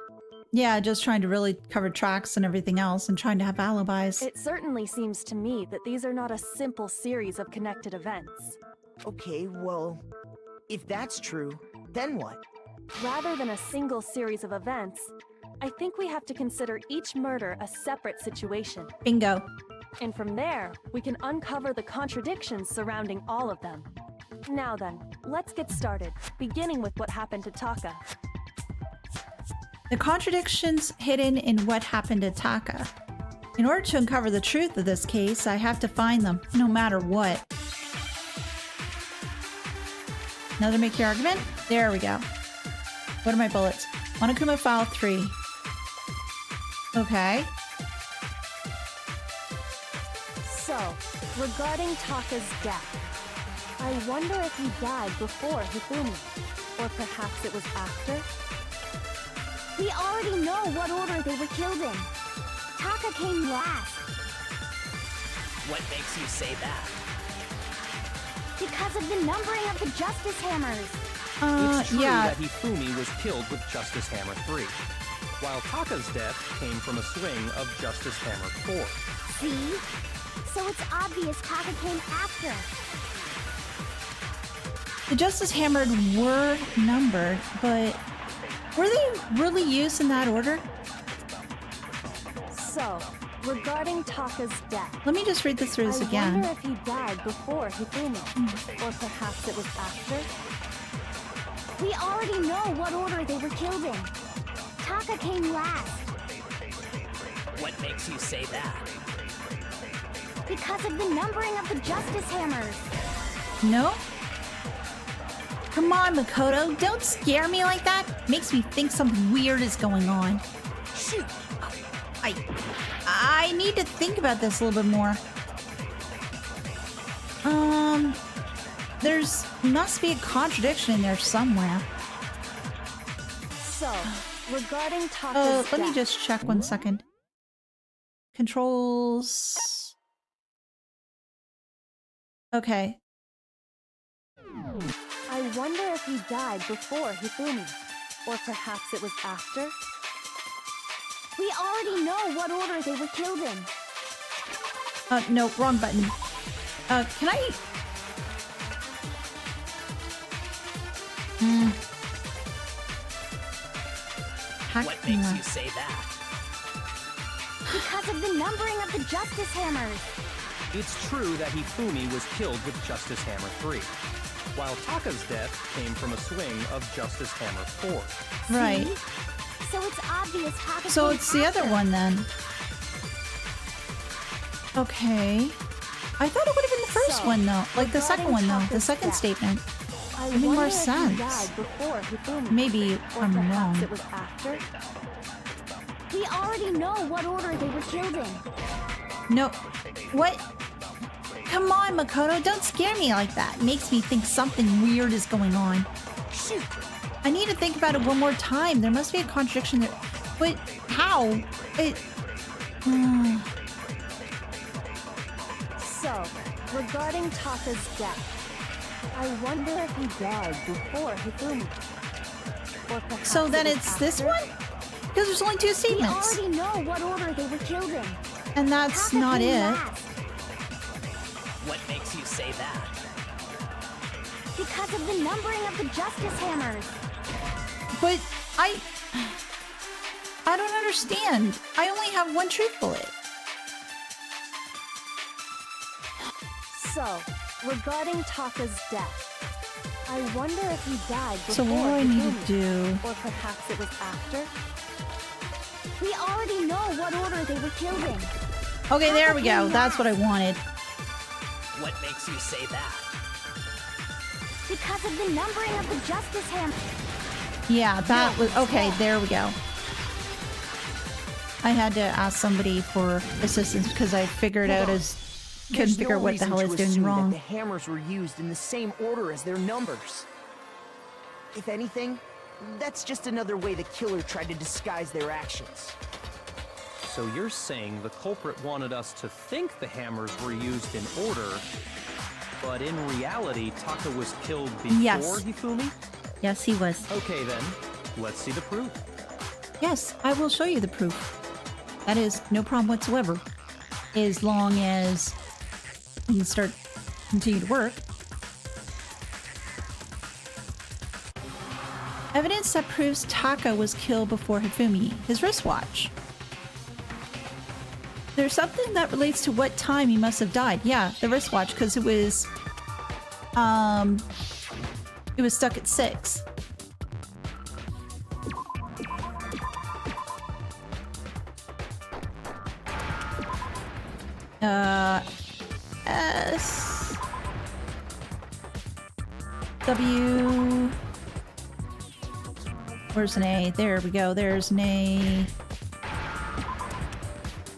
Yeah, just trying to really cover tracks and everything else and trying to have alibis. It certainly seems to me that these are not a simple series of connected events. Okay, well, if that's true, then what? Rather than a single series of events, I think we have to consider each murder a separate situation. Bingo. And from there, we can uncover the contradictions surrounding all of them. Now then, let's get started, beginning with what happened to Taka. The contradictions hidden in what happened to Taka. In order to uncover the truth of this case, I have to find them, no matter what. Another make your argument? There we go. What are my bullets? Monokuma file 3. Okay. So, regarding Taka's death, I wonder if he died before Hifumi, or perhaps it was after? We already know what order they were killed in. Taka came last. What makes you say that? Because of the numbering of the Justice Hammers. It's true yeah. that Hifumi was killed with Justice Hammer 3, while Taka's death came from a swing of Justice Hammer 4. See? So it's obvious Taka came after. The Justice Hammered were numbered, but were they really used in that order? So, regarding Taka's death, Let me just read this through this I again. wonder if he died before Hifumi, or perhaps it was after? We already know what order they were killed in. Taka came last. What makes you say that? Because of the numbering of the Justice Hammers. No? Come on, Makoto, don't scare me like that. Makes me think something weird is going on. Shoot! I need to think about this a little bit more. There's must be a contradiction in there somewhere. So, regarding Taka's Oh, death, let me just check 1 second. Controls. Okay. I wonder if he died before Hifumi, or perhaps it was after? We already know what order they were killed in. No, wrong button. Can I? What makes you say that? Because of the numbering of the Justice Hammers. It's true that Hifumi was killed with Justice Hammer 3, while Taka's death came from a swing of Justice Hammer 4. Right. See? So it's obvious Taka So came it's the other after. one then. Okay. I thought it would have been the first So, one though. Like the second one though. The Taka's second death. statement. I Made more wonder if sense. he died before Hifumi, Maybe or I'm perhaps wrong. it was after? We already know what order they were killed in. No. What? Come on, Makoto. Don't scare me like that. It makes me think something weird is going on. Shoot! I need to think about it one more time. There must be a contradiction there. But how? It... So, regarding Taka's death, I wonder if he died before Hifumi. Or perhaps So then it was it's this after? one? Because there's only 2 We statements. already know what order they were killed in. And that's Taka not came it. last What makes you say that? because of the numbering of the Justice Hammers. But I don't understand. I only have 1 truth bullet. So, regarding Taka's death, I wonder if he died before So what do I need to Hifumi, do? or perhaps it was after. We already know what order they were killed in. Okay, there we go. That's what I wanted. What makes you say that? Because of the numbering of the Justice Hammer. Yeah, that was okay. There we go. I had to ask somebody for assistance because I figured out as couldn't There's figure no out what the reason hell I to was doing assume wrong. That the hammers were used in the same order as their numbers. If anything, that's just another way the killer tried to disguise their actions. So you're saying the culprit wanted us to think the hammers were used in order, but in reality, Taka was killed before Yes. Hifumi? Yes, he was. Okay then, let's see the proof. Yes, I will show you the proof. That is no problem whatsoever. As long as you can continue to work. Evidence that proves Taka was killed before Hifumi. His wristwatch. There's something that relates to what time he must have died. Yeah, the wristwatch, because it was stuck at 6. S W. Where's an A? There we go. There's an A.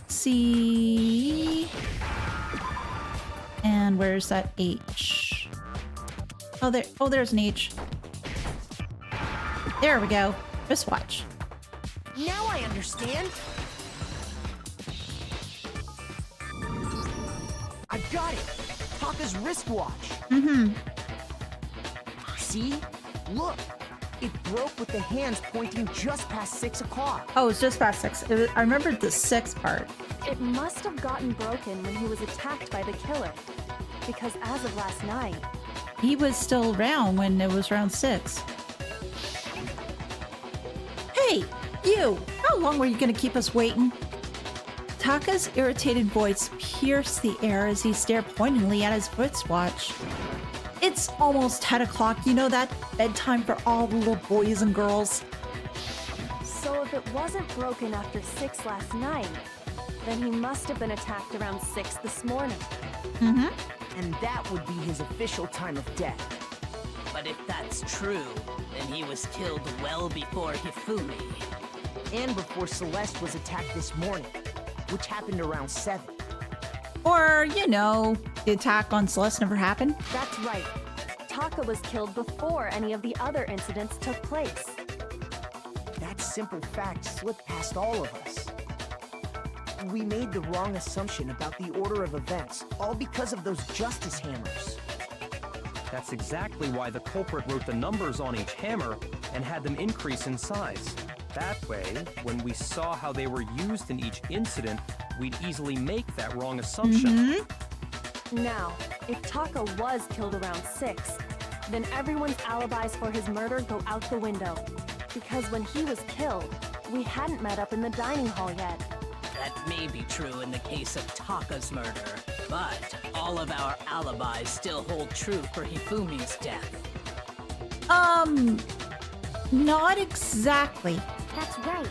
C. And where's that H? Oh, there. Oh, there's an H. There we go. Wristwatch. Now I understand. I got it. Taka's wristwatch. Mm-hmm. See? Look. It broke with the hands pointing just past 6 o'clock. Oh, it's just past 6. I remembered the 6 part. It must have gotten broken when he was attacked by the killer. Because as of last night, He was still around when it was around 6. Hey, you! How long were you gonna keep us waiting? Taka's irritated voice pierced the air as he stared pointedly at his wristwatch. It's almost 10 o'clock. You know that? Bedtime for all the little boys and girls. so if it wasn't broken after 6 last night, then he must have been attacked around 6 this morning. Mm-hmm. And that would be his official time of death. But if that's true, then he was killed well before Hifumi. And before Celeste was attacked this morning, which happened around 7. Or, you know, the attack on Celeste never happened. That's right. Taka was killed before any of the other incidents took place. That simple fact slipped past all of us. We made the wrong assumption about the order of events, all because of those justice hammers. That's exactly why the culprit wrote the numbers on each hammer and had them increase in size. That way, when we saw how they were used in each incident, we'd easily make that wrong assumption. Now, if Taka was killed around 6, then everyone's alibis for his murder go out the window. Because when he was killed, we hadn't met up in the dining hall yet. That may be true in the case of Taka's murder, but all of our alibis still hold true for Hifumi's death. Not exactly. That's right.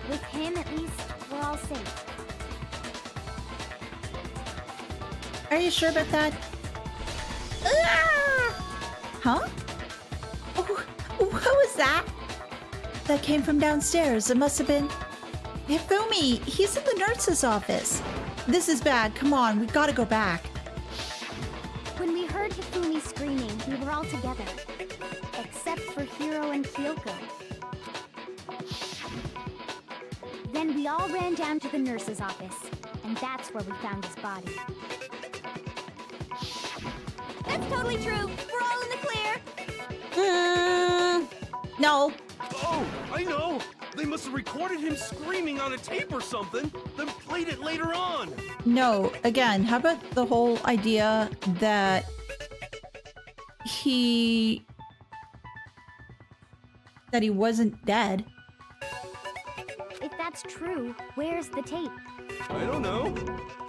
With him, at least, we're all safe. Are you sure about that? Ah! Huh? Oh, what was that? That came from downstairs. It must have been Hifumi. He's in the nurse's office. This is bad. Come on, we gotta go back. When we heard Hifumi screaming, we were all together. Except for Hiro and Kyoko. Then we all ran down to the nurse's office, and that's where we found his body. That's It's totally true. We're all in the clear. No. Oh, I know! They must have recorded him screaming on a tape or something, then played it later on! No. Again, how about the whole idea that he wasn't dead? If that's true, where's the tape? I don't know.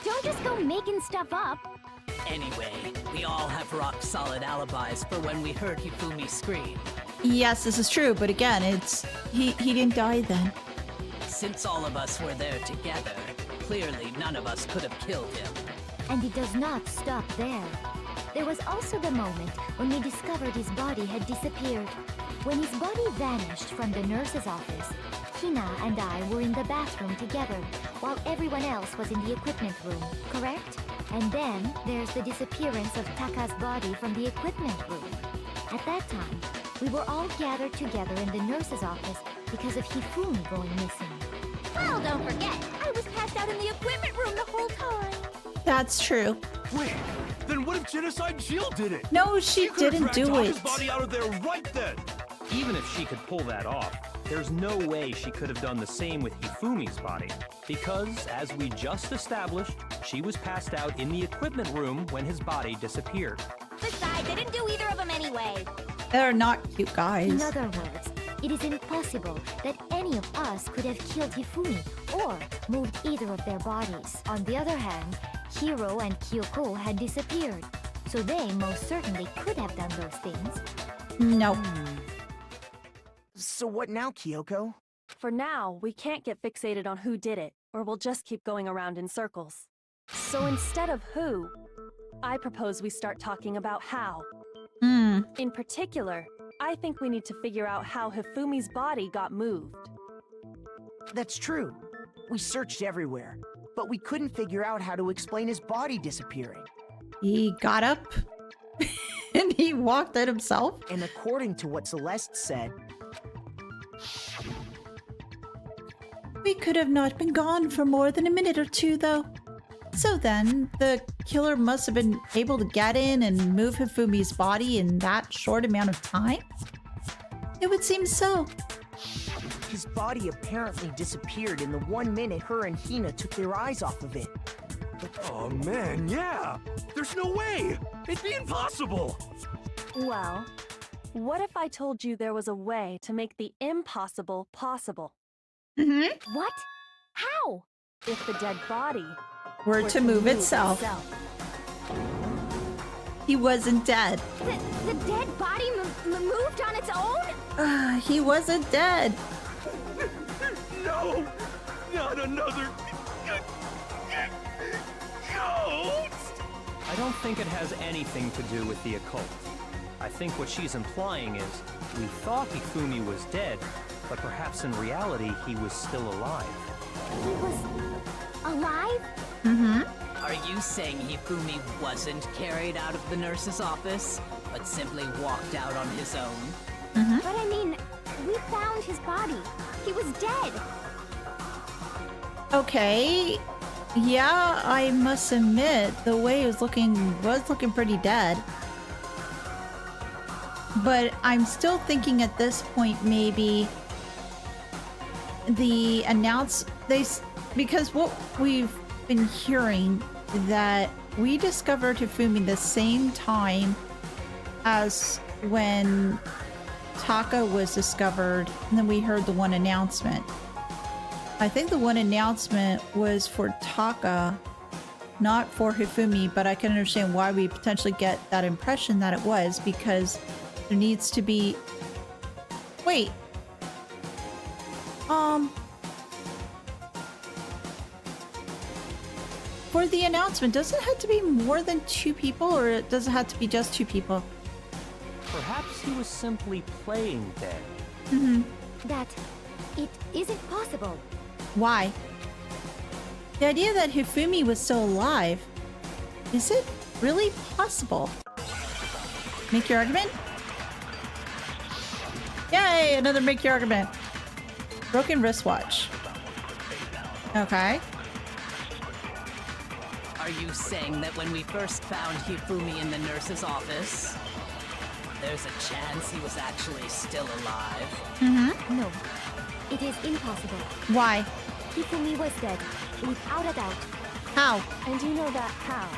Don't just go making stuff up. Anyway, we all have rock-solid alibis for when we heard Hifumi scream. Yes, this is true, but again, it's he didn't die then. Since all of us were there together, clearly none of us could have killed him. And it does not stop there. There was also the moment when we discovered his body had disappeared. When his body vanished from the nurse's office, Hina and I were in the bathroom together, while everyone else was in the equipment room, correct? And then there's the disappearance of Taka's body from the equipment room. At that time, we were all gathered together in the nurse's office because of Hifumi going missing. Well, don't forget, I was passed out in the equipment room the whole time. That's true. Wait, then what if Genocide Jill did it? No, she could've didn't dragged do Taka's it. body out of there right then! Even if she could pull that off, there's no way she could have done the same with Hifumi's body. Because, as we just established, she was passed out in the equipment room when his body disappeared. Besides, I didn't do either of them anyway. They're not cute guys. In other words, it is impossible that any of us could have killed Hifumi or moved either of their bodies. On the other hand, Hiro and Kyoko had disappeared, so they most certainly could have done those things. No. So what now, Kyoko? For now, we can't get fixated on who did it, or we'll just keep going around in circles. So instead of who, I propose we start talking about how. In particular, I think we need to figure out how Hifumi's body got moved. That's true. We searched everywhere, but we couldn't figure out how to explain his body disappearing. He got up and he walked out himself. And according to what Celeste said, We could have not been gone for more than a minute or two, though. So then, the killer must have been able to get in and move Hifumi's body in that short amount of time? It would seem so. his body apparently disappeared in the 1 minute her and Hina took their eyes off of it. Oh man, yeah! There's no way! It'd be impossible! Well, what if I told you there was a way to make the impossible possible? What? How? If the dead body Were to move itself. He wasn't dead. The dead body moved on its own? He wasn't dead. No! Not another... ghost! I don't think it has anything to do with the occult. I think what she's implying is, we thought Hifumi was dead, but perhaps in reality he was still alive. He was alive? Are you saying Hifumi wasn't carried out of the nurse's office, but simply walked out on his own? But I mean, we found his body. He was dead. Okay. Yeah, I must admit, the way it was looking pretty dead. But I'm still thinking at this point maybe the because what we've been hearing that we discovered Hifumi the same time as when Taka was discovered, and then we heard the one announcement. I think the one announcement was for Taka, not for Hifumi, but I can understand why we potentially get that impression that it was, because there needs to be... Wait. For the announcement, does it have to be more than 2 people, or does it have to be just 2 people? Perhaps he was simply playing dead. That it isn't possible. Why? The idea that Hifumi was still alive, is it really possible? Make your argument? Yay, another make your argument. Broken wristwatch. Okay. Are you saying that when we first found Hifumi in the nurse's office, there's a chance he was actually still alive? No, it is impossible. Why? Hifumi was dead, without a doubt. How? And you know that how?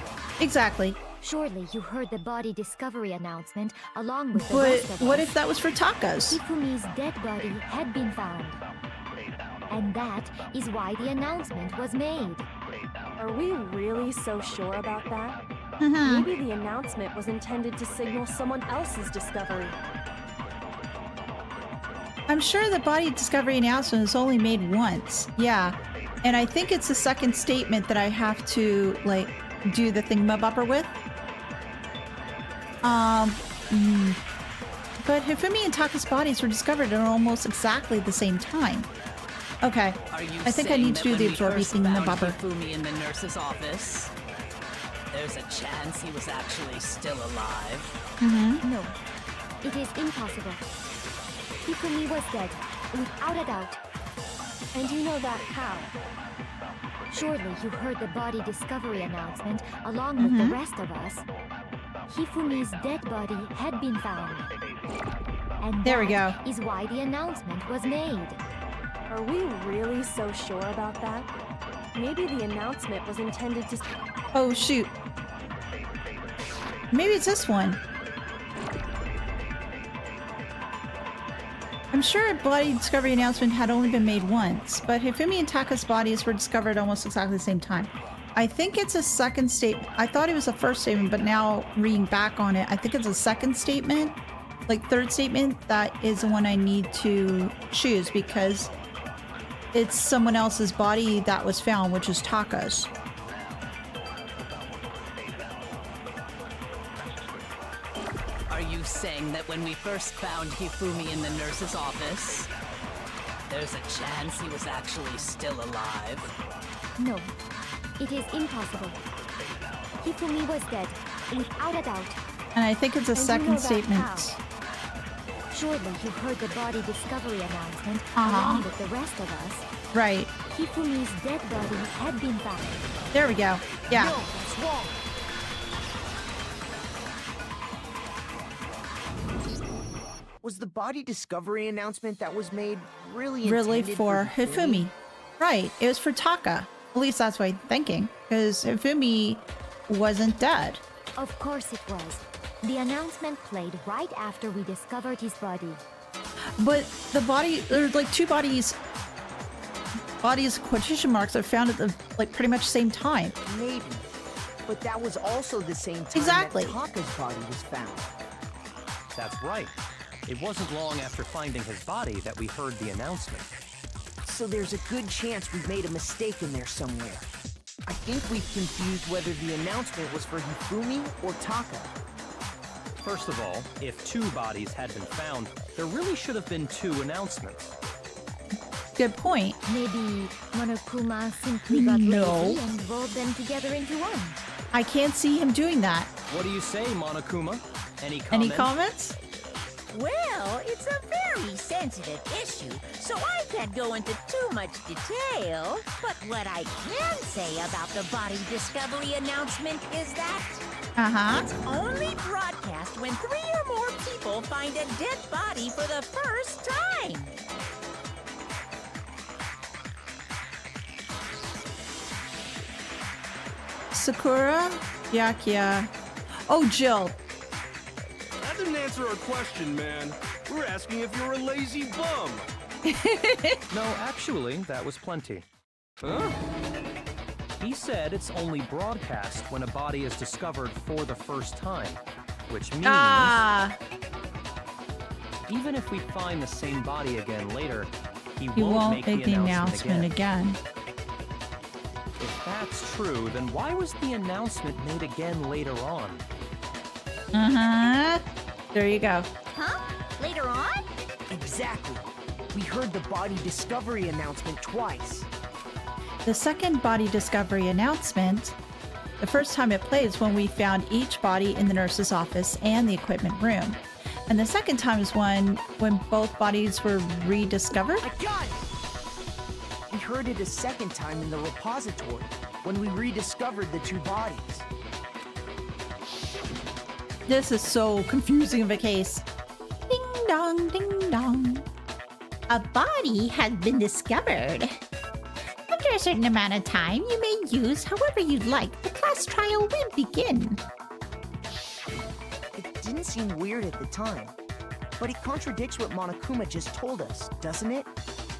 Exactly. Surely you heard the body discovery announcement along with the But rest of what us. if that was for Taka's? Hifumi's dead body had been found. And that is why the announcement was made. Are we really so sure about that? Mm-hmm. Maybe the announcement was intended to signal someone else's discovery. I'm sure the body discovery announcement was only made once. Yeah. And I think it's the second statement that I have to, like, do the thingamabobber with. But Hifumi and Taka's bodies were discovered at almost exactly the same time. Okay. Are you I think I saying need to that do when the we absorbing first found thingamabobber. Hifumi in the nurse's office, there's a chance he was actually still alive? No, it is impossible. Hifumi was dead, without a doubt. And you know that how? Surely you heard the body discovery announcement along with the rest of us. Hifumi's dead body had been found. And There we that go. is why the announcement was made. Are we really so sure about that? Maybe the announcement was intended to... Oh, shoot. Maybe it's this one. I'm sure a body discovery announcement had only been made once, but Hifumi and Taka's bodies were discovered almost exactly the same time. I think it's a second statement. I thought it was a first statement, but now reading back on it, I think it's a second statement, like third statement, that is the one I need to choose because it's someone else's body that was found, which is Taka's. Are you saying that when we first found Hifumi in the nurse's office, there's a chance he was actually still alive? No, it is impossible. Hifumi was dead, without a doubt. And I think it's a And you second know that statement. how? Surely you heard the body discovery announcement Uh-huh. along with the rest of us. Right. Hifumi's dead body had been found. There we go. Yeah. No, it's wrong. Was the body discovery announcement that was made really intended For Hifumi. Right. It was for Taka. At least that's what I'm thinking. Because Hifumi wasn't dead. Of course it was. The announcement played right after we discovered his body. But the body, there's like two bodies quotation marks are found at the like pretty much same time. Maybe. But that was also the same time Exactly. that Taka's body was found. That's right. It wasn't long after finding his body that we heard the announcement. So there's a good chance we've made a mistake in there somewhere. I think we've confused whether the announcement was for Hifumi or Taka. First of all, if two bodies had been found, there really should have been two announcements. Good point. Maybe Monokuma simply got No. lazy and rolled them together into one. I can't see him doing that. What do you say, Monokuma? Any comments? Any comments? Well, it's a very sensitive issue, so I can't go into too much detail. But what I can say about the body discovery announcement is that Uh-huh. it's only broadcast when 3 or more people find a dead body for the first time. Sakura? Yakia. Oh, Jill. That didn't answer our question, man. We're asking if you're a lazy bum. No, actually, that was plenty. Huh? He said it's only broadcast when a body is discovered for the first time, which means even if we find the same body again later, he You won't won't make the announcement again. again. If that's true, then why was the announcement made again later on? Uh-huh. There you go. Huh? Later on? Exactly. We heard the body discovery announcement twice. The second body discovery announcement, the first time it plays when we found each body in the nurse's office and the equipment room. And the second time is when both bodies were rediscovered. I got it! We heard it a second time in the repository when we rediscovered the two bodies. This is so confusing of a case. Ding dong, ding dong. A body has been discovered. After a certain amount of time, you may use however you'd like. The class trial will begin. It didn't seem weird at the time, but it contradicts what Monokuma just told us, doesn't it?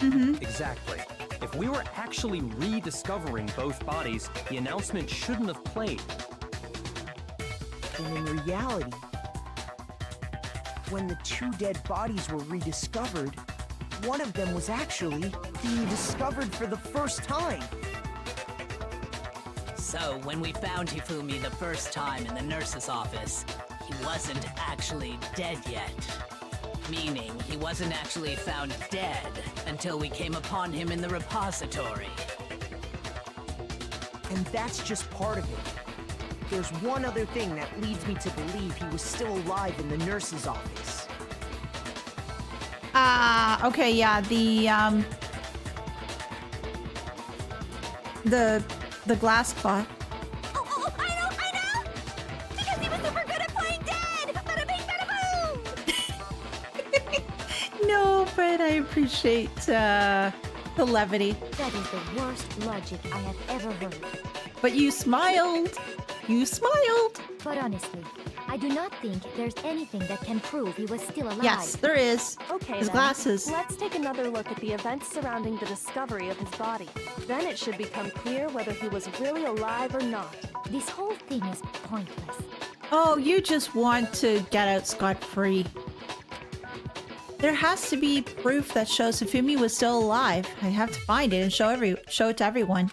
Exactly. If we were actually rediscovering both bodies, the announcement shouldn't have played. And in reality, when the two dead bodies were rediscovered, one of them was actually being discovered for the first time. So, when we found Hifumi the first time in the nurse's office, he wasn't actually dead yet. Meaning, he wasn't actually found dead until we came upon him in the repository. And that's just part of it. There's one other thing that leads me to believe he was still alive in the nurse's office. Okay, yeah, the glass cloth. Oh, I know! Because he was super good at playing dead! Bada bing, bada boom! No, but I appreciate the levity. That is the worst logic I have ever heard. But you smiled. You smiled. But honestly, I do not think there's anything that can prove he was still alive. Yes, there is. Okay, His then. glasses. Let's take another look at the events surrounding the discovery of his body. Then it should become clear whether he was really alive or not. This whole thing is pointless. Oh, you just want to get out scot-free. There has to be proof that shows Hifumi was still alive. I have to find it and show it to everyone.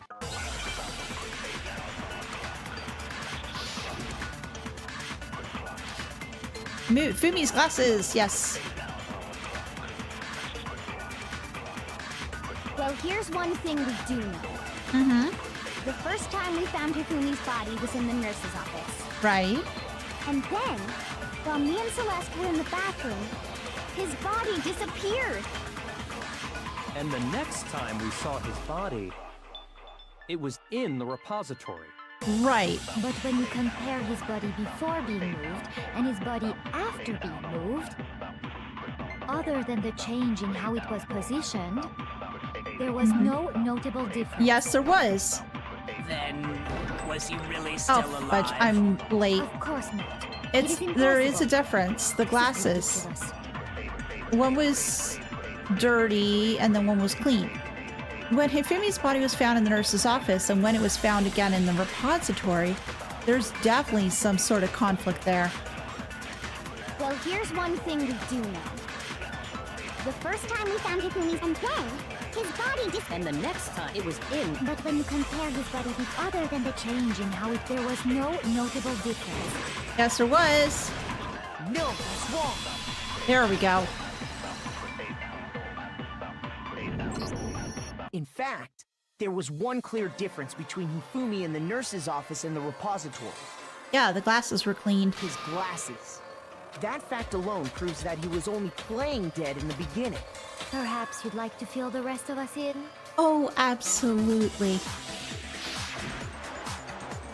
Fumi's glasses, yes. Well, here's one thing we do know. The first time we found Hifumi's body was in the nurse's office. Right. And then, while me and Celeste were in the bathroom, his body disappeared. And the next time we saw his body, it was in the repository. Right. But when you compare his body before being moved and his body after being moved, other than the change in how it was positioned, there was no notable difference. Yes, there was. Then, was he really still Oh, alive? fudge, I'm late. Of course not. There is a impossible. difference. The This is glasses. ridiculous. One was dirty and then one was clean. When Hifumi's body was found in the nurse's office and when it was found again in the repository, there's definitely some sort of conflict there. Well, here's one thing we do know. The first time we found Hifumi's and then his body And the next time, it was in. But when you compare his body with other than the change in how there was no notable difference. Yes, there was. No, that's wrong. There we go. In fact, there was one clear difference between Hifumi in the nurse's office and the repository. Yeah, the glasses were cleaned. His glasses. That fact alone proves that he was only playing dead in the beginning. Perhaps you'd like to fill the rest of us in? Oh, absolutely.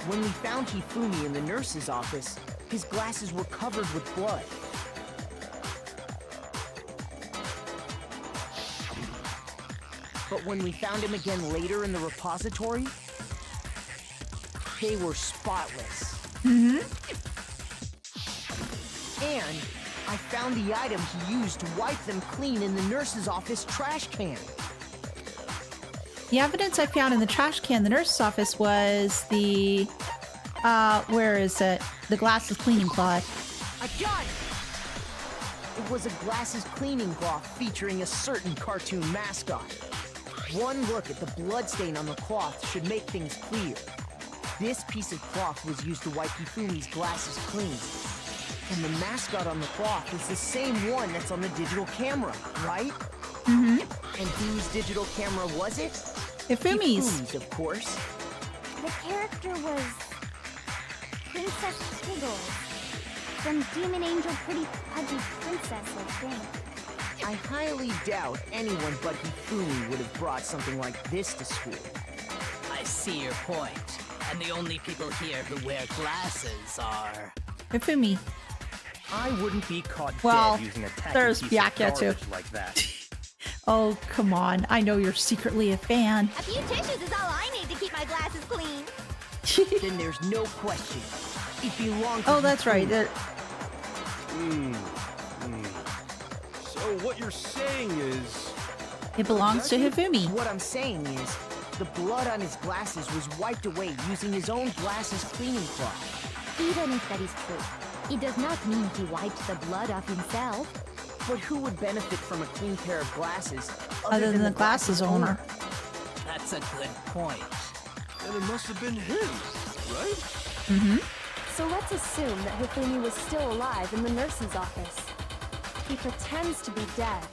When we found Hifumi in the nurse's office, his glasses were covered with blood. But when we found him again later in the repository, they were spotless. And I found the item he used to wipe them clean in the nurse's office trash can. The evidence I found in the trash can in the nurse's office was the, where is it? The glasses cleaning cloth. I got it! It was a glasses cleaning cloth featuring a certain cartoon mascot. One look at the bloodstain on the cloth should make things clear. This piece of cloth was used to wipe Hifumi's glasses clean. And the mascot on the cloth is the same one that's on the digital camera, right? And whose digital camera was it? Hifumi's. Of course. The character was Princess Piggles from Demon Angel Pretty Pudgy Princess, I think. I highly doubt anyone but Hifumi would have brought something like this to school. I see your point. And the only people here who wear glasses are... Hifumi. I wouldn't be caught Well, dead using a tacky there's piece Byakuya of too. garbage like that. Oh, come on. I know you're secretly a fan. A few tissues is all I need to keep my glasses clean. Then there's no question. It belongs to Oh, that's right. Hifumi. There- So what you're saying is... It belongs to Hifumi. What I'm saying is, the blood on his glasses was wiped away using his own glasses cleaning cloth. Even if that is true, it does not mean he wiped the blood off himself. But who would benefit from a clean pair of glasses Other than the glasses owner. That's a good point. And it must have been him, right? Mm-hmm. So let's assume that Hifumi was still alive in the nurse's office. He pretends to be dead.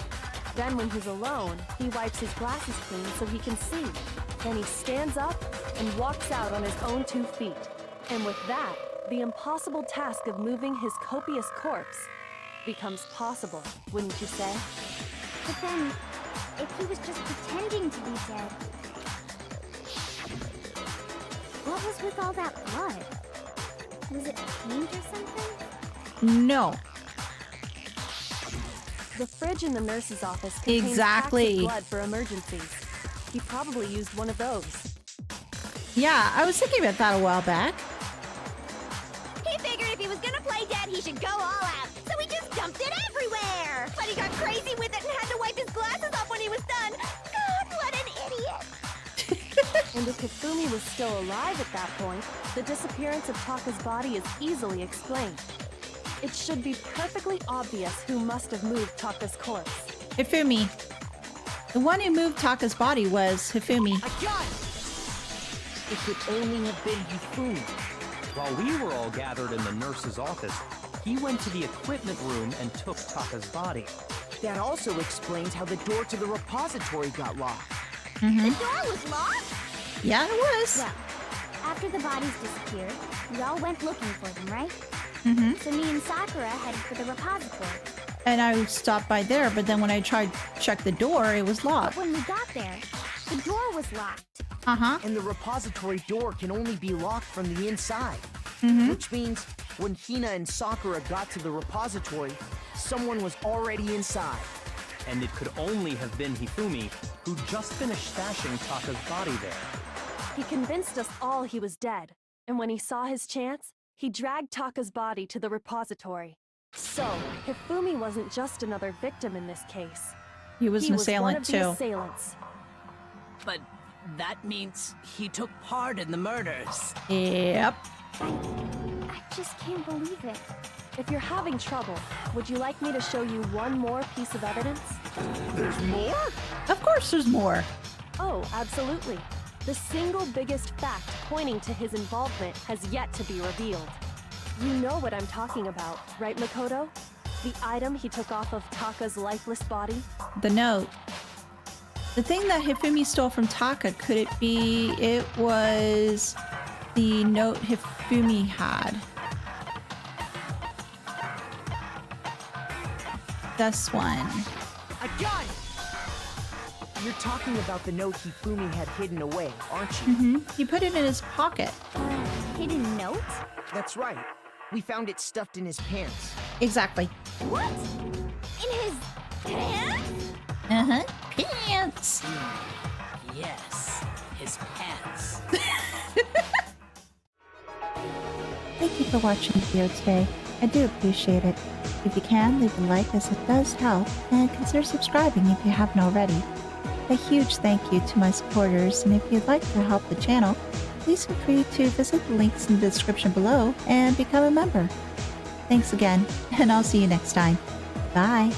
Then when he's alone, he wipes his glasses clean so he can see. Then he stands up and walks out on his own 2 feet. And with that, the impossible task of moving his copious corpse becomes possible, wouldn't you say? But then, if he was just pretending to be dead, what was with all that blood? Was it paint or something? No. The fridge in the nurse's office contains Exactly. packs of blood for emergencies. He probably used one of those. Yeah, I was thinking about that a while back. He figured if he was gonna play dead, he should go all out. So he just dumped it everywhere. But he got crazy with it and had to wipe his glasses off when he was done. God, what an idiot. And if Hifumi was still alive at that point, the disappearance of Taka's body is easily explained. It should be perfectly obvious who must have moved Taka's corpse. Hifumi. The one who moved Taka's body was Hifumi. A gun! It could only have been Hifumi. While we were all gathered in the nurse's office, he went to the equipment room and took Taka's body. That also explains how the door to the repository got locked. The door was locked? Yeah, it was. Well, after the bodies disappeared, we all went looking for them, right? Mm-hmm. So me and Sakura headed for the repository. And I stopped by there, but then when I tried to check the door, it was But locked. when we got there, the door was locked. Uh-huh. And the repository door can only be locked from the inside. Mm-hmm. Which means when Hina and Sakura got to the repository, someone was already inside. And it could only have been Hifumi, who'd just finished stashing Taka's body there. He convinced us all he was dead, and when he saw his chance, he dragged Taka's body to the repository. So, Hifumi wasn't just another victim in this case. He was He an was one assailant of the too. assailants. But that means he took part in the murders. Yep. I just can't believe it. If you're having trouble, would you like me to show you one more piece of evidence? There's more? Of course there's more. Oh, absolutely. The single biggest fact pointing to his involvement has yet to be revealed. You know what I'm talking about, right, Makoto? The item he took off of Taka's lifeless body? The note. The thing that Hifumi stole from Taka, could it be it was the note Hifumi had? This one. A gun! You're talking about the note Hifumi had hidden away, aren't you? Mm-hmm. He put it in his pocket. Hidden note? That's right. We found it stuffed in his pants. Exactly. What? In his pants? Uh-huh. Pants. Yes, his pants. Thank you for watching the video today. I do appreciate it. If you can, leave a like as it does help, and consider subscribing if you haven't already. A huge thank you to my supporters, and if you'd like to help the channel, please feel free to visit the links in the description below and become a member. Thanks again, and I'll see you next time. Bye!